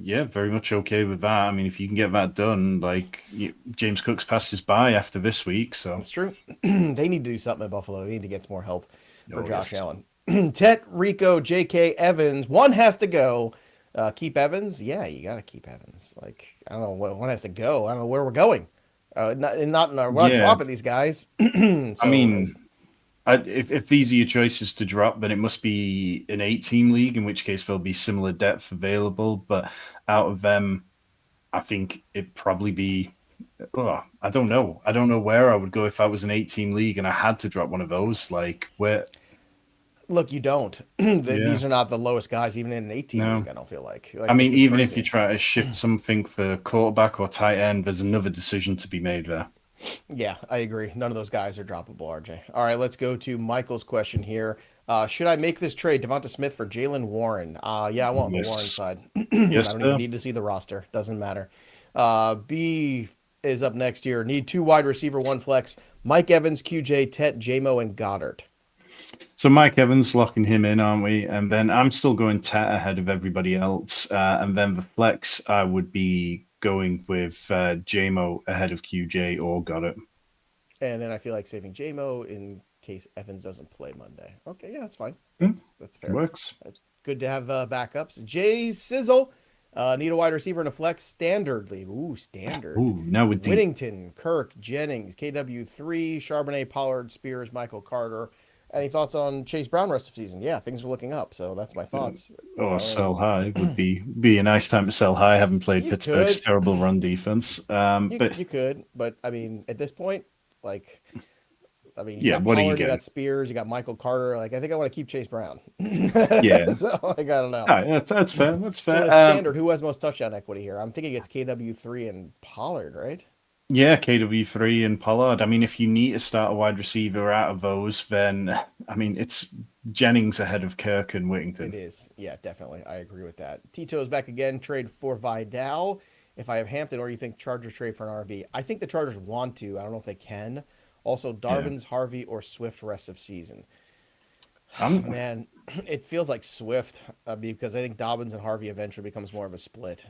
[SPEAKER 2] Yeah, very much okay with that. I mean, if you can get that done, like James Cook's passed his by after this week, so
[SPEAKER 1] that's true. They need to do something at Buffalo. They need to get some more help for Josh Allen. Tet, Rico, J.K., Evans. One has to go. Keep Evans. Yeah, you got to keep Evans. Like I don't know, one has to go. I don't know where we're going. We're not dropping these guys.
[SPEAKER 2] So, I mean, if these are your choices to drop, then it must be an 8-team league, in which case there'll be similar depth available. But out of them, I think it'd probably be. Oh, I don't know. I don't know where I would go if I was an 8-team league and I had to drop one of those. Like where?
[SPEAKER 1] Look, you don't. These are not the lowest guys, even in an 18 league, I don't feel like.
[SPEAKER 2] I mean, even crazy. If you try to shift something for quarterback or tight end, there's another decision to be made there.
[SPEAKER 1] Yeah, I agree. None of those guys are droppable, RJ. All right, let's go to Michael's question here. Should I make this trade, DeVonta Smith for Jaylen Warren? Yeah, I want the Warren side.
[SPEAKER 2] Yes,
[SPEAKER 1] I don't even need to see the roster. Doesn't matter. B is up next year. Need two wide receiver, one flex. Mike Evans, QJ, Tet, JMO, and Goddard.
[SPEAKER 2] So Mike Evans, locking him in, aren't we? And then I'm still going Tet ahead of everybody else. And then the flex, I would be going with JMO ahead of QJ or Goddard.
[SPEAKER 1] And then I feel like saving JMO in case Evans doesn't play Monday. Okay, yeah, that's fine. That's fair.
[SPEAKER 2] Works.
[SPEAKER 1] That's good to have backups. Jay Sizzle, need a wide receiver in a flex standard league. Ooh, standard.
[SPEAKER 2] Ooh, now with
[SPEAKER 1] Whittington, Kirk, Jennings, KW3, Charbonnet, Pollard, Spears, Michael Carter. Any thoughts on Chase Brown rest of season? Yeah, things are looking up, so that's my thoughts.
[SPEAKER 2] Sell high would be a nice time to sell high. Having played Pittsburgh's terrible run defense, but
[SPEAKER 1] you could, but I mean, at this point, like, I mean,
[SPEAKER 2] what
[SPEAKER 1] Pollard,
[SPEAKER 2] do you get?
[SPEAKER 1] You got Spears, you got Michael Carter. Like, I think I want to keep Chase Brown.
[SPEAKER 2] Yeah,
[SPEAKER 1] so like, I don't know.
[SPEAKER 2] That's fair. That's fair.
[SPEAKER 1] So in a standard, who has most touchdown equity here? I'm thinking it's KW3 and Pollard, right?
[SPEAKER 2] Yeah, KW3 and Pollard. I mean, if you need to start a wide receiver out of those, then, I mean, it's Jennings ahead of Kirk and Whittington.
[SPEAKER 1] It is. Yeah, definitely. I agree with that. Tito's back again. Trade for Vidal. If I have Hampton, or you think Chargers trade for an RB? I think the Chargers want to. I don't know if they can. Also, Darvin's, Harvey, or Swift rest of season. Man, it feels like Swift because I think Dobbins and Harvey eventually becomes more of a split.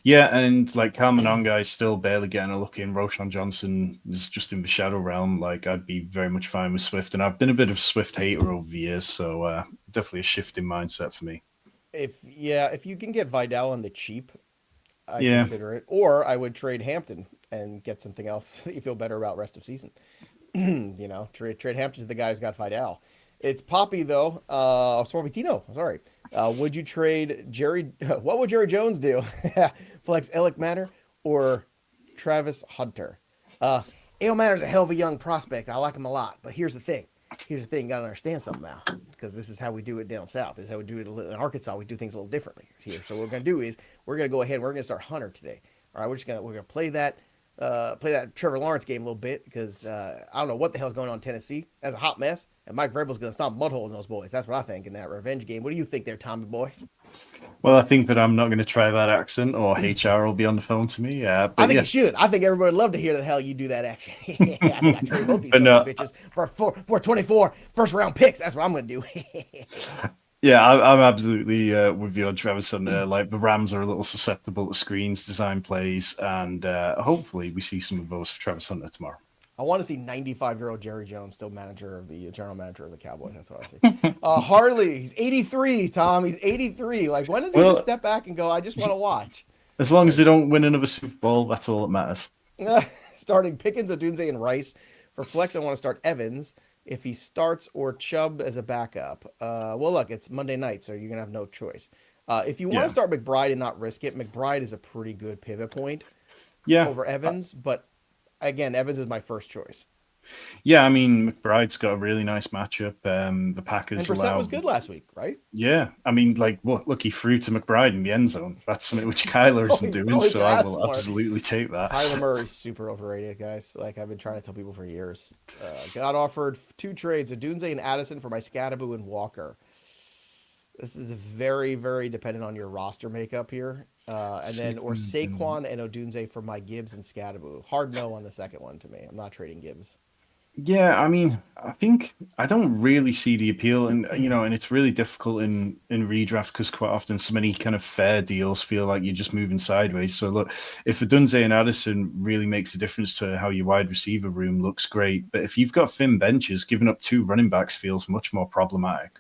[SPEAKER 2] Yeah, and like Kalmanonga is still barely getting a look in. Roshan Johnson is just in the shadow realm. Like, I'd be very much fine with Swift, and I've been a bit of a Swift hater over the years, so definitely a shift in mindset for me.
[SPEAKER 1] If you can get Vidal on the cheap, I
[SPEAKER 2] Yeah.
[SPEAKER 1] consider it. Or I would trade Hampton and get something else that you feel better about rest of season. Trade Hampton to the guy who's got Fidel. It's Poppy though. Tino. Sorry. Would you trade Jerry? What would Jerry Jones do? Flex Alec Matter or Travis Hunter? Ale Matter's a hell of a young prospect. I like him a lot. But here's the thing. Here's the thing. You gotta understand something now, because this is how we do it down south. This is how we do it in Arkansas. We do things a little differently here. So what we're gonna do is we're gonna go ahead and we're gonna start Hunter today. All right. We're gonna play that Trevor Lawrence game a little bit, because I don't know what the hell's going on in Tennessee. That's a hot mess, and Mike Vrabel's going to stomp mudhole in those boys. That's what I think in that revenge game. What do you think there, Tommy boy?
[SPEAKER 2] Well, I think that I'm not going to try that accent, or HR will be on the phone to me. But
[SPEAKER 1] I think
[SPEAKER 2] yes.
[SPEAKER 1] you should. I think everybody would love to hear the hell you do that accent. I think I trade both these bitches for 24 first round picks. That's what I'm going to do.
[SPEAKER 2] Yeah, I'm absolutely with you on Trevor Hunter. Like, the Rams are a little susceptible to screens, design plays, and hopefully we see some of those for Trevor Hunter tomorrow.
[SPEAKER 1] I want to see 95-year-old Jerry Jones still general manager of the Cowboys. That's what I see. Harley, he's 83, Tom. He's 83. Like, when does he just step back and go, I just want to watch?
[SPEAKER 2] As long as they don't win another Super Bowl, that's all that matters.
[SPEAKER 1] Starting Pickens, Odunze, and Rice. For flex, I want to start Evans. If he starts, or Chubb as a backup. Well, look, it's Monday night, so you're going to have no choice. If you want to start McBride and not risk it, McBride is a pretty good pivot point over Evans. But, again, Evans is my first choice.
[SPEAKER 2] Yeah, I mean, McBride's got a really nice matchup. The Packers
[SPEAKER 1] and Brissett was good last week, right?
[SPEAKER 2] Yeah, I mean, like, look, he threw to McBride in the end zone. That's something which Kyler isn't doing, so I will absolutely take that.
[SPEAKER 1] Kyler Murray's super overrated, guys. Like, I've been trying to tell people for years. Got offered 2 trades, Odunze and Addison for my Scadaboo and Walker. This is very, very dependent on your roster makeup here. And then, or Saquon and Odunze for my Gibbs and Scadaboo. Hard no on the second one to me. I'm not trading Gibbs.
[SPEAKER 2] Yeah, I mean, I don't really see the appeal, and and it's really difficult in redraft, because quite often so many kind of fair deals feel like you're just moving sideways. So look, if Odunze and Addison really makes a difference to how your wide receiver room looks, great. But if you've got thin benches, giving up 2 running backs feels much more problematic.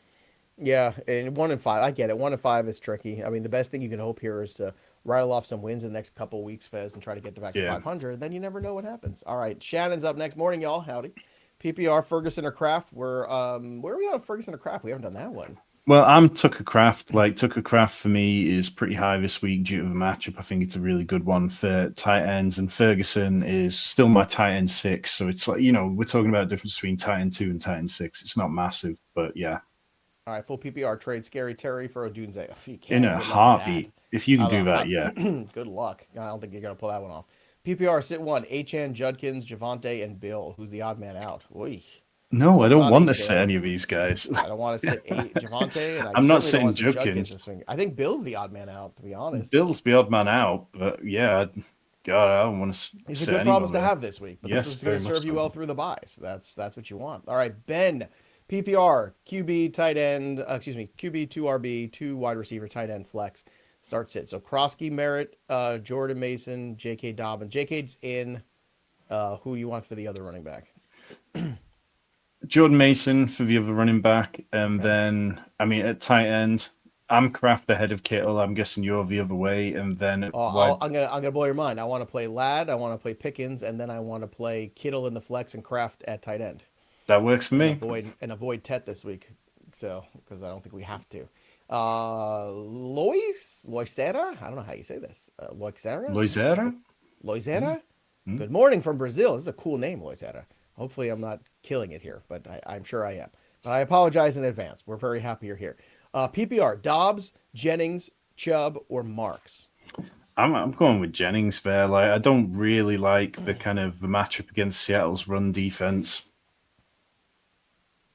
[SPEAKER 1] Yeah, and 1 and 5, I get it. 1 and 5 is tricky. I mean, the best thing you can hope here is to rattle off some wins in the next couple of weeks, Fez, and try to get back to 500. Then you never know what happens. All right, Shannon's up next. Morning, y'all. Howdy. PPR, Ferguson or Kraft. Where are we on Ferguson or Kraft? We haven't done that one.
[SPEAKER 2] Well, I'm Tucker Kraft. Like, Tucker Kraft for me is pretty high this week due to the matchup. I think it's a really good one for tight ends, and Ferguson is still my tight end 6. So it's like, we're talking about a difference between tight end 2 and tight end 6. It's not massive, but yeah.
[SPEAKER 1] All right, full PPR trade, Scary Terry for Odunze.
[SPEAKER 2] In a heartbeat. If you can do that, yeah.
[SPEAKER 1] Good luck. I don't think you're going to pull that one off. PPR sit 1, Etienne, Judkins, Javonte, and Bill. Who's the odd man out? Oy.
[SPEAKER 2] No, I don't want to sit any of these guys.
[SPEAKER 1] I don't want to sit Javonte, and
[SPEAKER 2] I'm not sitting Judkins
[SPEAKER 1] this week. I think Bill's the odd man out, to be honest.
[SPEAKER 2] Bill's the odd man out, but yeah, God, I don't want to.
[SPEAKER 1] These are good problems to have this week, but
[SPEAKER 2] yes,
[SPEAKER 1] this is going to serve you well through the buys. That's what you want. All right, Ben. PPR, QB, tight end, QB, 2 RB, 2 wide receiver, tight end, flex, start sit. So Krosky, Merritt, Jordan Mason, J.K. Dobbins. J.K.'s in. Who you want for the other running back?
[SPEAKER 2] Jordan Mason for the other running back. And then, at tight end, I'm Kraft ahead of Kittle. I'm guessing you're the other way. And then
[SPEAKER 1] I'm gonna blow your mind. I want to play Ladd, I want to play Pickens, and then I want to play Kittle in the flex and Kraft at tight end.
[SPEAKER 2] That works for me.
[SPEAKER 1] Avoid Tet this week, so because I don't think we have to. Loisera? I don't know how you say this. Loisera? Mm-hmm. Good morning from Brazil. This is a cool name, Loisera. Hopefully I'm not killing it here, but I'm sure I am. But I apologize in advance. We're very happy you're here. PPR, Dobbs, Jennings, Chubb, or Marks?
[SPEAKER 2] I'm going with Jennings there. Like, I don't really like the matchup against Seattle's run defense.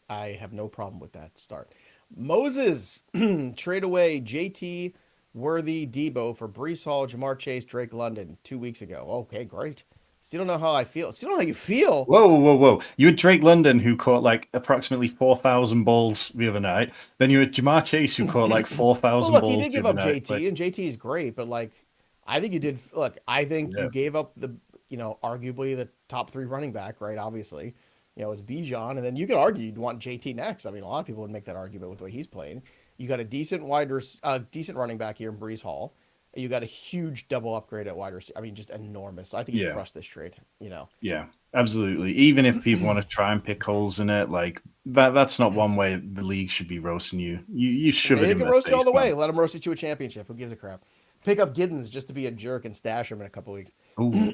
[SPEAKER 1] I have no problem with that start. Moses, trade away JT, Worthy, Debo for Breece Hall, Jamar Chase, Drake London 2 weeks ago. Okay, great. Still don't know how I feel. Still don't know how you feel.
[SPEAKER 2] Whoa. You had Drake London, who caught like approximately 4,000 balls the other night. Then you had Jamar Chase, who caught like 4,000 balls.
[SPEAKER 1] Look, he did give up JT, and JT is great, but like, I think you did. Look, I think you gave up the, arguably the top 3 running back, right? Obviously. It's Bijan, and then you could argue you'd want JT next. I mean, a lot of people would make that argument with the way he's playing. You got a decent running back here in Breece Hall. You got a huge double upgrade at wide receiver. I mean, just enormous. I think you
[SPEAKER 2] Yeah.
[SPEAKER 1] crush this trade.
[SPEAKER 2] Yeah, absolutely. Even if people want to try and pick holes in it, like that's not one way the league should be roasting you. You shove it
[SPEAKER 1] They
[SPEAKER 2] in
[SPEAKER 1] can
[SPEAKER 2] their
[SPEAKER 1] roast you all
[SPEAKER 2] face,
[SPEAKER 1] the way.
[SPEAKER 2] man.
[SPEAKER 1] Let them roast you to a championship. Who gives a crap? Pick up Giddens just to be a jerk and stash him in a couple weeks.
[SPEAKER 2] Ooh.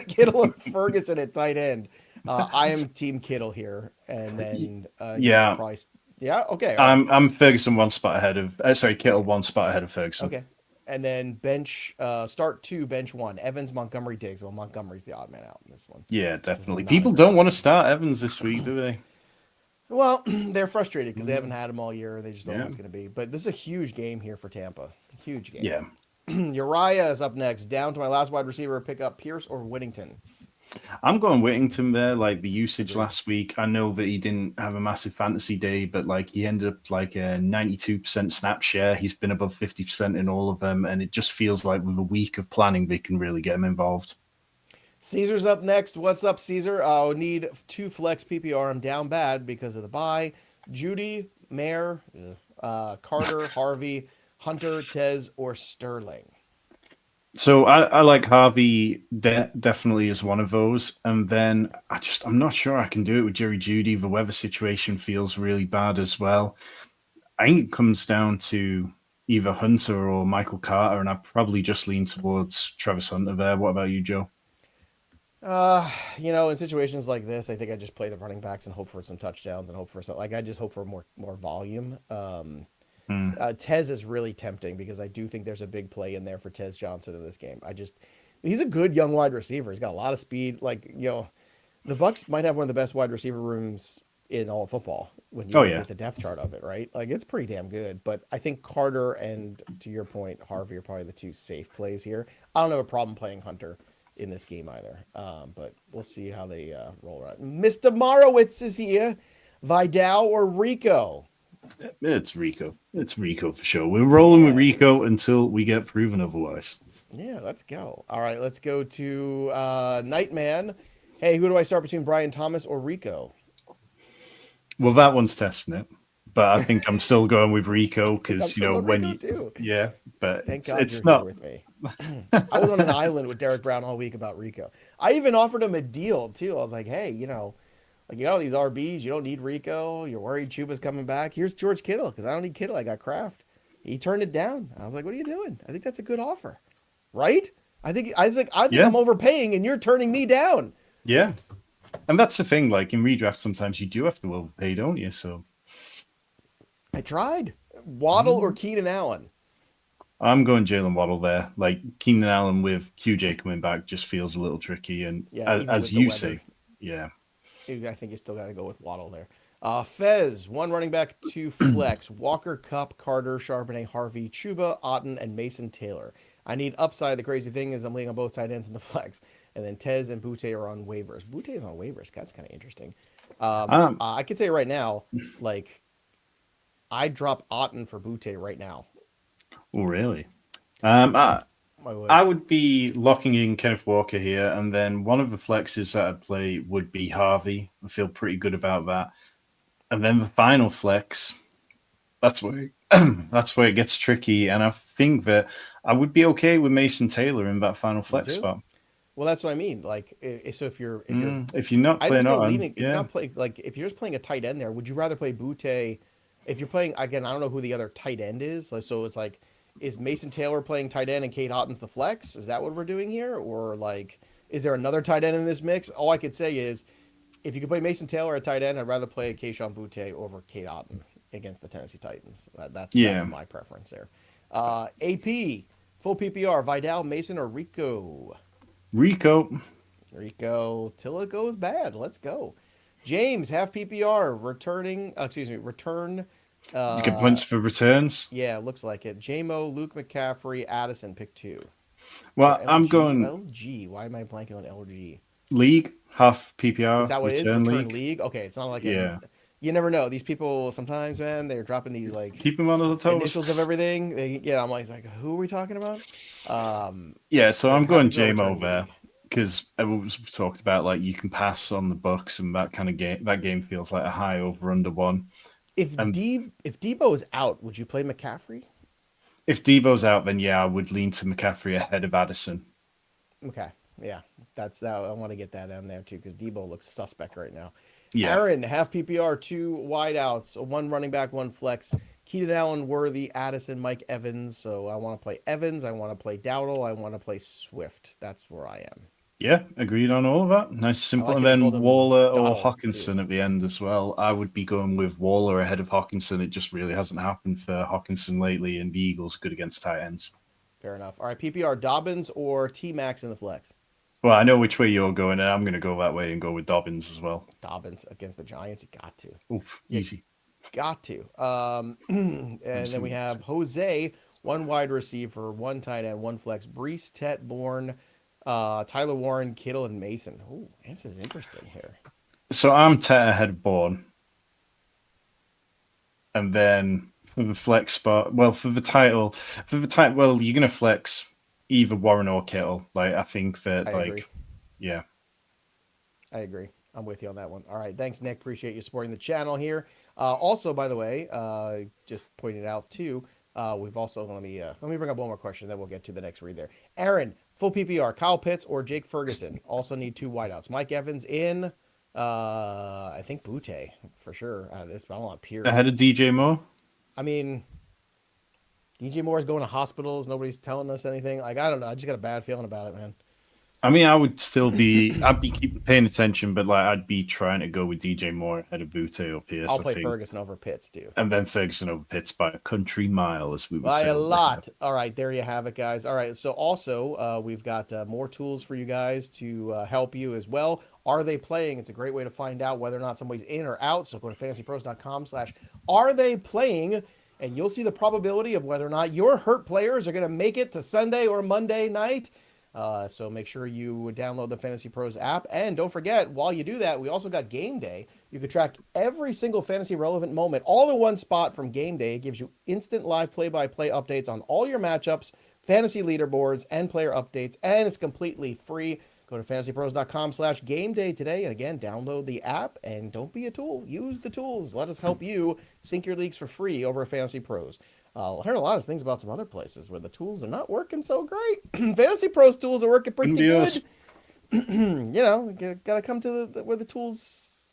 [SPEAKER 1] Kittle and Ferguson at tight end. I am Team Kittle here, and then
[SPEAKER 2] Yeah,
[SPEAKER 1] probably. Yeah. Okay. All right.
[SPEAKER 2] I'm Ferguson one spot ahead of Kittle one spot ahead of Ferguson.
[SPEAKER 1] Okay. And then bench start 2, bench 1. Evans, Montgomery, Diggs. Well, Montgomery's the odd man out in this one.
[SPEAKER 2] Yeah, definitely.
[SPEAKER 1] Not a
[SPEAKER 2] People
[SPEAKER 1] great
[SPEAKER 2] don't want to
[SPEAKER 1] option.
[SPEAKER 2] start Evans this week, do they?
[SPEAKER 1] Well, they're frustrated because they haven't had him all year. They just don't know
[SPEAKER 2] Yeah.
[SPEAKER 1] what it's going to be. But this is a huge game here for Tampa. Huge game.
[SPEAKER 2] Yeah.
[SPEAKER 1] Uriah is up next. Down to my last wide receiver. Pick up Pierce or Whittington.
[SPEAKER 2] I'm going Whittington there. Like the usage
[SPEAKER 1] Agreed.
[SPEAKER 2] last week, I know that he didn't have a massive fantasy day, but like he ended up like a 92% snap share. He's been above 50% in all of them, and it just feels like with a week of planning, they can really get him involved.
[SPEAKER 1] Caesar's up next. What's up, Caesar? I'll need 2 flex PPR. I'm down bad because of the bye. Judy, Mayer, Carter, Harvey, Hunter, Tez, or Sterling.
[SPEAKER 2] So I like Harvey definitely as one of those, and then I'm not sure I can do it with Jerry Judy. The weather situation feels really bad as well. I think it comes down to either Hunter or Michael Carter, and I probably just lean towards Travis Hunter there. What about you, Joe?
[SPEAKER 1] In situations like this, I think I just play the running backs and hope for some touchdowns and hope for some. Like I just hope for more volume. Tez is really tempting because I do think there's a big play in there for Tez Johnson in this game. He's a good young wide receiver. He's got a lot of speed. The Bucks might have one of the best wide receiver rooms in all of football when you look at the depth chart of it, right? Like it's pretty damn good. But I think Carter and, to your point, Harvey are probably the 2 safe plays here. I don't have a problem playing Hunter in this game either. But we'll see how they roll around. Mr. Morowitz is here. Vidal or Rico?
[SPEAKER 2] It's Rico. It's Rico for sure. We're rolling with Rico until we get proven otherwise.
[SPEAKER 1] Yeah, let's go. All right, let's go to Nightman. Hey, who do I start between Brian Thomas or Rico?
[SPEAKER 2] Well, that one's testing it, but I think I'm still going with Rico because yeah, but
[SPEAKER 1] Thank God
[SPEAKER 2] it's
[SPEAKER 1] you're
[SPEAKER 2] not
[SPEAKER 1] here with me. I was on an island with Derek Brown all week about Rico. I even offered him a deal too. I was like, hey, you got all these RBs. You don't need Rico. You're worried Chuba's coming back. Here's George Kittle because I don't need Kittle. I got Kraft. He turned it down. I was like, what are you doing? I think that's a good offer, right? I think I'm overpaying and you're turning me down.
[SPEAKER 2] Yeah. And that's the thing, like in redraft, sometimes you do have to overpay, don't you? So
[SPEAKER 1] I tried. Waddle or Keenan Allen?
[SPEAKER 2] I'm going Jaylen Waddle there. Like Keenan Allen with QJ coming back just feels a little tricky. And as you say, yeah.
[SPEAKER 1] I think you still got to go with Waddle there. Fez, 1 running back, 2 flex. Walker, Kupp, Carter, Charbonnet, Harvey, Chuba, Otten, and Mason Taylor. I need upside. The crazy thing is I'm leaning on both tight ends in the flex. And then Tez and Butte are on waivers. Butte is on waivers. That's kind of interesting. I can tell you right now, like, I'd drop Otten for Butte right now.
[SPEAKER 2] Oh, really? I would be locking in Kenneth Walker here, and then one of the flexes that I'd play would be Harvey. I feel pretty good about that. And then the final flex, that's where it gets tricky. And I think that I would be okay with Mason Taylor in that final flex spot.
[SPEAKER 1] Well, that's what I mean. Like, so if you're
[SPEAKER 2] not playing
[SPEAKER 1] if you're just playing a tight end there, would you rather play Butte? If you're playing again, I don't know who the other tight end is. So it's like, is Mason Taylor playing tight end and Kate Otten's the flex? Is that what we're doing here, or like, is there another tight end in this mix? All I could say is, if you could play Mason Taylor at tight end, I'd rather play Kayshon Butte over Kate Otten against the Tennessee Titans. That's my preference there. AP full PPR: Vidal, Mason, or Rico?
[SPEAKER 2] Rico
[SPEAKER 1] till it goes bad. Let's go. James, half PPR, return.
[SPEAKER 2] Get points for returns.
[SPEAKER 1] Yeah, looks like it. JMO, Luke McCaffrey, Addison, pick 2.
[SPEAKER 2] Well, I'm going
[SPEAKER 1] LG. Why am I blanking on LG?
[SPEAKER 2] League, half PPR.
[SPEAKER 1] Is that what it is? Return league? Okay, it's not like you never know. These people sometimes, man, they're dropping these like
[SPEAKER 2] keep them under the toes.
[SPEAKER 1] Initials of everything. I'm always like, who are we talking about?
[SPEAKER 2] So I'm going JMO there because everyone's talked about like you can pass on the Bucks and that kind of game. That game feels like a high over under 1.
[SPEAKER 1] If Debo is out, would you play McCaffrey?
[SPEAKER 2] If Debo's out, then yeah, I would lean to McCaffrey ahead of Addison.
[SPEAKER 1] Okay. Yeah. That's that. I want to get that down there too because Debo looks suspect right now.
[SPEAKER 2] Yeah.
[SPEAKER 1] Aaron, half PPR, 2 wideouts, 1 running back, 1 flex. Keenan Allen, Worthy, Addison, Mike Evans. So I want to play Evans. I want to play Dowdle. I want to play Swift. That's where I am.
[SPEAKER 2] Yeah, agreed on all of that. Nice, simple.
[SPEAKER 1] like
[SPEAKER 2] And
[SPEAKER 1] that he called
[SPEAKER 2] then
[SPEAKER 1] him
[SPEAKER 2] Waller or
[SPEAKER 1] Donald,
[SPEAKER 2] Hawkinson
[SPEAKER 1] too.
[SPEAKER 2] at the end as well. I would be going with Waller ahead of Hawkinson. It just really hasn't happened for Hawkinson lately, and the Eagles are good against tight ends.
[SPEAKER 1] Fair enough. All right, PPR, Dobbins or T-Max in the flex?
[SPEAKER 2] Well, I know which way you're going, and I'm going to go that way and go with Dobbins as well.
[SPEAKER 1] Dobbins against the Giants. You got to.
[SPEAKER 2] Oof,
[SPEAKER 1] You
[SPEAKER 2] easy.
[SPEAKER 1] got to. And then we have Jose, 1 wide receiver, 1 tight end, 1 flex. Brees, Tet, Bourne, Tyler Warren, Kittle, and Mason. Ooh, this is interesting here.
[SPEAKER 2] So I'm Tet ahead of Bourne. And then for the flex spot, well, for the title, well, you're going to flex either Warren or Kittle. Like, I think that,
[SPEAKER 1] I agree.
[SPEAKER 2] Yeah.
[SPEAKER 1] I agree. I'm with you on that one. All right. Thanks, Nick. Appreciate you supporting the channel here. Also, by the way, just pointed out too, we've also, let me bring up one more question, then we'll get to the next read there. Aaron, full PPR, Kyle Pitts or Jake Ferguson. Also need 2 wideouts. Mike Evans in, I think Butte for sure out of this, but I don't want Pierce.
[SPEAKER 2] Ahead of DJ Moore?
[SPEAKER 1] I mean, DJ Moore is going to hospitals. Nobody's telling us anything. Like, I don't know. I just got a bad feeling about it, man.
[SPEAKER 2] I mean, I'd be keeping paying attention, but like I'd be trying to go with DJ Moore ahead of Butte or Pierce.
[SPEAKER 1] I'll play Ferguson over Pitts too.
[SPEAKER 2] And then Ferguson over Pitts by a country mile, as we would
[SPEAKER 1] By
[SPEAKER 2] say.
[SPEAKER 1] a lot. All right, there you have it, guys. All right, so also we've got more tools for you guys to help you as well. Are they playing? It's a great way to find out whether or not somebody's in or out. So go to fantasypros.com/are they playing, and you'll see the probability of whether or not your hurt players are going to make it to Sunday or Monday night. So make sure you download the Fantasy Pros app. And don't forget, while you do that, we also got Game Day. You can track every single fantasy relevant moment all in one spot from Game Day. It gives you instant live play-by-play updates on all your matchups, fantasy leaderboards, and player updates. And it's completely free. Go to fantasypros.com/game day today. And again, download the app and don't be a tool. Use the tools. Let us help you sync your leagues for free over at Fantasy Pros. I heard a lot of things about some other places where the tools are not working so great. Fantasy Pros tools are working pretty good. Got to come to where the tools,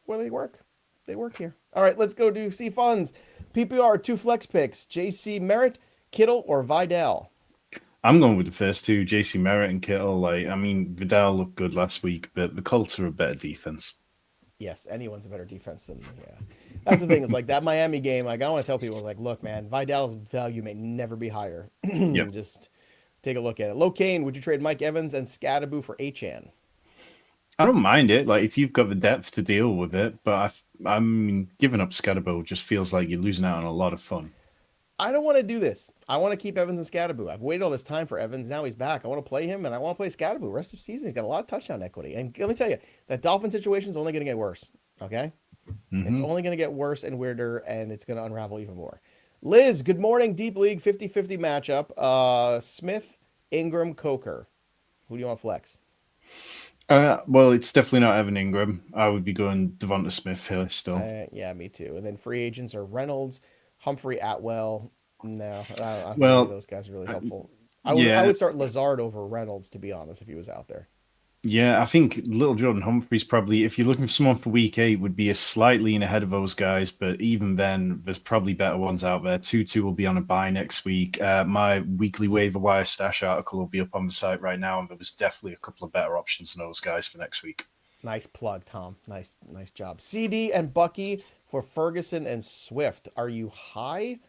[SPEAKER 1] where they work. They work here. All right, let's go do C funds. PPR 2 flex picks. JC Merritt, Kittle, or Vidal?
[SPEAKER 2] I'm going with the first 2, JC Merritt and Kittle. Vidal looked good last week, but the Colts are a better defense.
[SPEAKER 1] Yes, anyone's a better defense than That's the thing. It's like that Miami game. Like I want to tell people, like, look, man, Vidal's value may never be higher. Yep. Just take a look at it. Locaine, would you trade Mike Evans and Scadaboo for Etienne?
[SPEAKER 2] I don't mind it. Like if you've got the depth to deal with it, but I'm giving up Scadaboo just feels like you're losing out on a lot of fun.
[SPEAKER 1] I don't want to do this. I want to keep Evans and Scadaboo. I've waited all this time for Evans. Now he's back. I want to play him, and I want to play Scadaboo. Rest of the season, he's got a lot of touchdown equity. And let me tell you, that Dolphin situation is only going to get worse. Okay? Mm-hmm. It's only going to get worse and weirder, and it's going to unravel even more. Liz, good morning. Deep League, 50-50 matchup. Smith, Ingram, Coker. Who do you want flex?
[SPEAKER 2] Well, it's definitely not Evan Ingram. I would be going DeVonta Smith here still.
[SPEAKER 1] Yeah, me too. And then free agents are Reynolds, Humphrey, Atwell. No, I don't think those guys are really helpful. I would start Lazard over Reynolds, to be honest, if he was out there.
[SPEAKER 2] Yeah, I think Little Jordan Humphrey's probably, if you're looking for someone for week 8, would be a slightly in ahead of those guys, but even then, there's probably better ones out there. Tutu will be on a bye next week. My weekly waiver wire stash article will be up on the site right now, and there was definitely a couple of better options than those guys for next week.
[SPEAKER 1] Nice plug, Tom. Nice job. CD and Bucky for Ferguson and Swift. Are you high?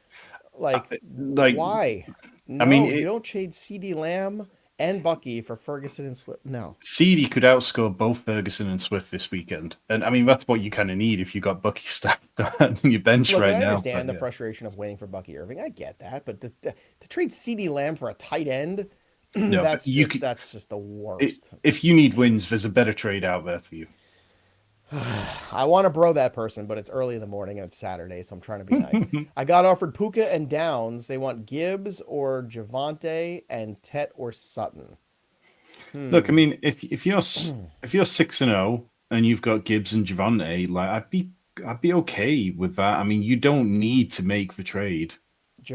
[SPEAKER 1] Like why? No, you don't trade CD Lamb and Bucky for Ferguson and Swift. No.
[SPEAKER 2] CD could outscore both Ferguson and Swift this weekend. And I mean, that's what you kind of need if you got Bucky stacked on your bench right now.
[SPEAKER 1] I understand the frustration of waiting for Bucky Irving. I get that. But to trade CD Lamb for a tight end,
[SPEAKER 2] no,
[SPEAKER 1] that's just the worst.
[SPEAKER 2] If you need wins, there's a better trade out there for you.
[SPEAKER 1] I want to bro that person, but it's early in the morning and it's Saturday, so I'm trying to be nice. I got offered Puka and Downs. They want Gibbs or Javonte and Tet or Sutton.
[SPEAKER 2] Look, I mean, if you're 6-0 and you've got Gibbs and Javonte, like I'd be okay with that. I mean, you don't need to make the trade.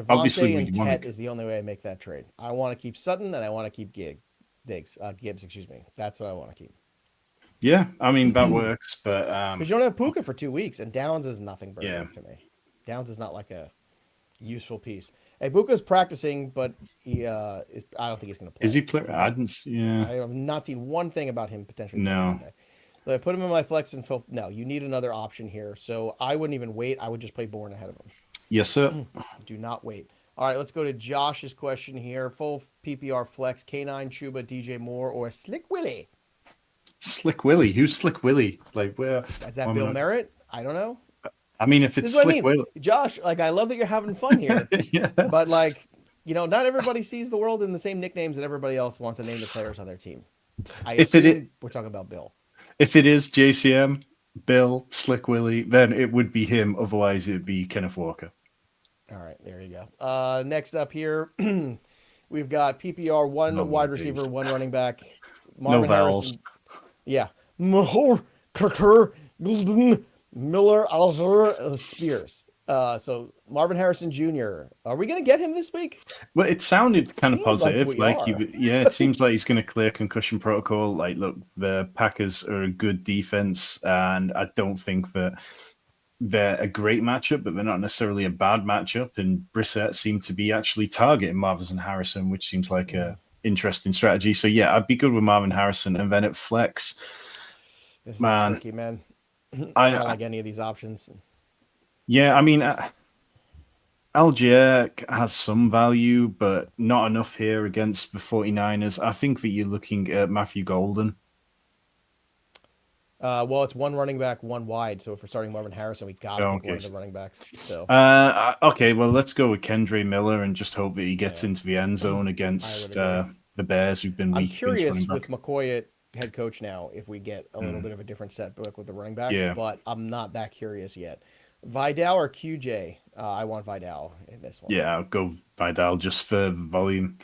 [SPEAKER 2] Obviously,
[SPEAKER 1] Javonte
[SPEAKER 2] we
[SPEAKER 1] and
[SPEAKER 2] want
[SPEAKER 1] Tet
[SPEAKER 2] to.
[SPEAKER 1] is the only way I make that trade. I want to keep Sutton and I want to keep Gibbs, excuse me. That's what I want to keep.
[SPEAKER 2] Yeah, I mean that works, but
[SPEAKER 1] Because you don't have Puka for 2 weeks, and Downs is nothing
[SPEAKER 2] yeah.
[SPEAKER 1] burger to me. Downs is not like a useful piece. Hey, Puka's practicing, but I don't think he's going to
[SPEAKER 2] Is he
[SPEAKER 1] play.
[SPEAKER 2] play?
[SPEAKER 1] He's
[SPEAKER 2] I
[SPEAKER 1] not.
[SPEAKER 2] didn't. Yeah,
[SPEAKER 1] I have not seen one thing about him potentially playing
[SPEAKER 2] no.
[SPEAKER 1] Monday. So I put him in my flex and fill. No, you need another option here. So I wouldn't even wait. I would just play Bourne ahead of
[SPEAKER 2] Yes, sir.
[SPEAKER 1] him. Do not wait. All right, let's go to Josh's question here. Full PPR flex, K9, Chuba, DJ Moore, or Slick Willie?
[SPEAKER 2] Slick Willie. Who's Slick Willie? Like where?
[SPEAKER 1] Is that Bill Merritt? I don't know.
[SPEAKER 2] I mean, if
[SPEAKER 1] This
[SPEAKER 2] it's
[SPEAKER 1] is what I
[SPEAKER 2] Slick
[SPEAKER 1] mean.
[SPEAKER 2] Willie,
[SPEAKER 1] Josh, like, I love that you're having fun here,
[SPEAKER 2] yeah.
[SPEAKER 1] but, like, not everybody sees the world in the same nicknames that everybody else wants to name the players on their team. I
[SPEAKER 2] If it
[SPEAKER 1] assume we're talking about Bill.
[SPEAKER 2] if it is JCM, Bill, Slick Willie, then it would be him. Otherwise, it'd be Kenneth Walker.
[SPEAKER 1] All right, there you go. Next up here, we've got PPR, one wide receiver, one running back. Marvin
[SPEAKER 2] No vowels.
[SPEAKER 1] Harrison. Yeah. Mahor, Kirker, Golden, Miller, Alzer, Spears. So Marvin Harrison Jr. Are we going to get him this week?
[SPEAKER 2] Well, it sounded kind of
[SPEAKER 1] seems like
[SPEAKER 2] positive.
[SPEAKER 1] we
[SPEAKER 2] Like,
[SPEAKER 1] are.
[SPEAKER 2] it seems like he's going to clear concussion protocol. Like, look, the Packers are a good defense, and I don't think that they're a great matchup, but they're not necessarily a bad matchup. And Brissett seemed to be actually targeting Marvin Harrison, which seems like a interesting strategy. So yeah, I'd be good with Marvin Harrison, and then at flex,
[SPEAKER 1] This
[SPEAKER 2] man,
[SPEAKER 1] is tricky, man. I don't like any of these options.
[SPEAKER 2] Yeah, I mean, Algier has some value, but not enough here against the 49ers. I think that you're looking at Matthew Golden.
[SPEAKER 1] Well, it's one running back, one wide. So if we're starting Marvin Harrison, we got to pick one of the running backs. So
[SPEAKER 2] okay, well, let's go with Kendrick Miller and just hope that he gets into the end zone against the Bears, who've been weak.
[SPEAKER 1] I'm curious with McCoy at head coach now if we get a little bit of a different setback with the running backs, but I'm not that curious yet. Vidal or QJ? I want Vidal in this one.
[SPEAKER 2] Yeah, I'll go Vidal just for volume.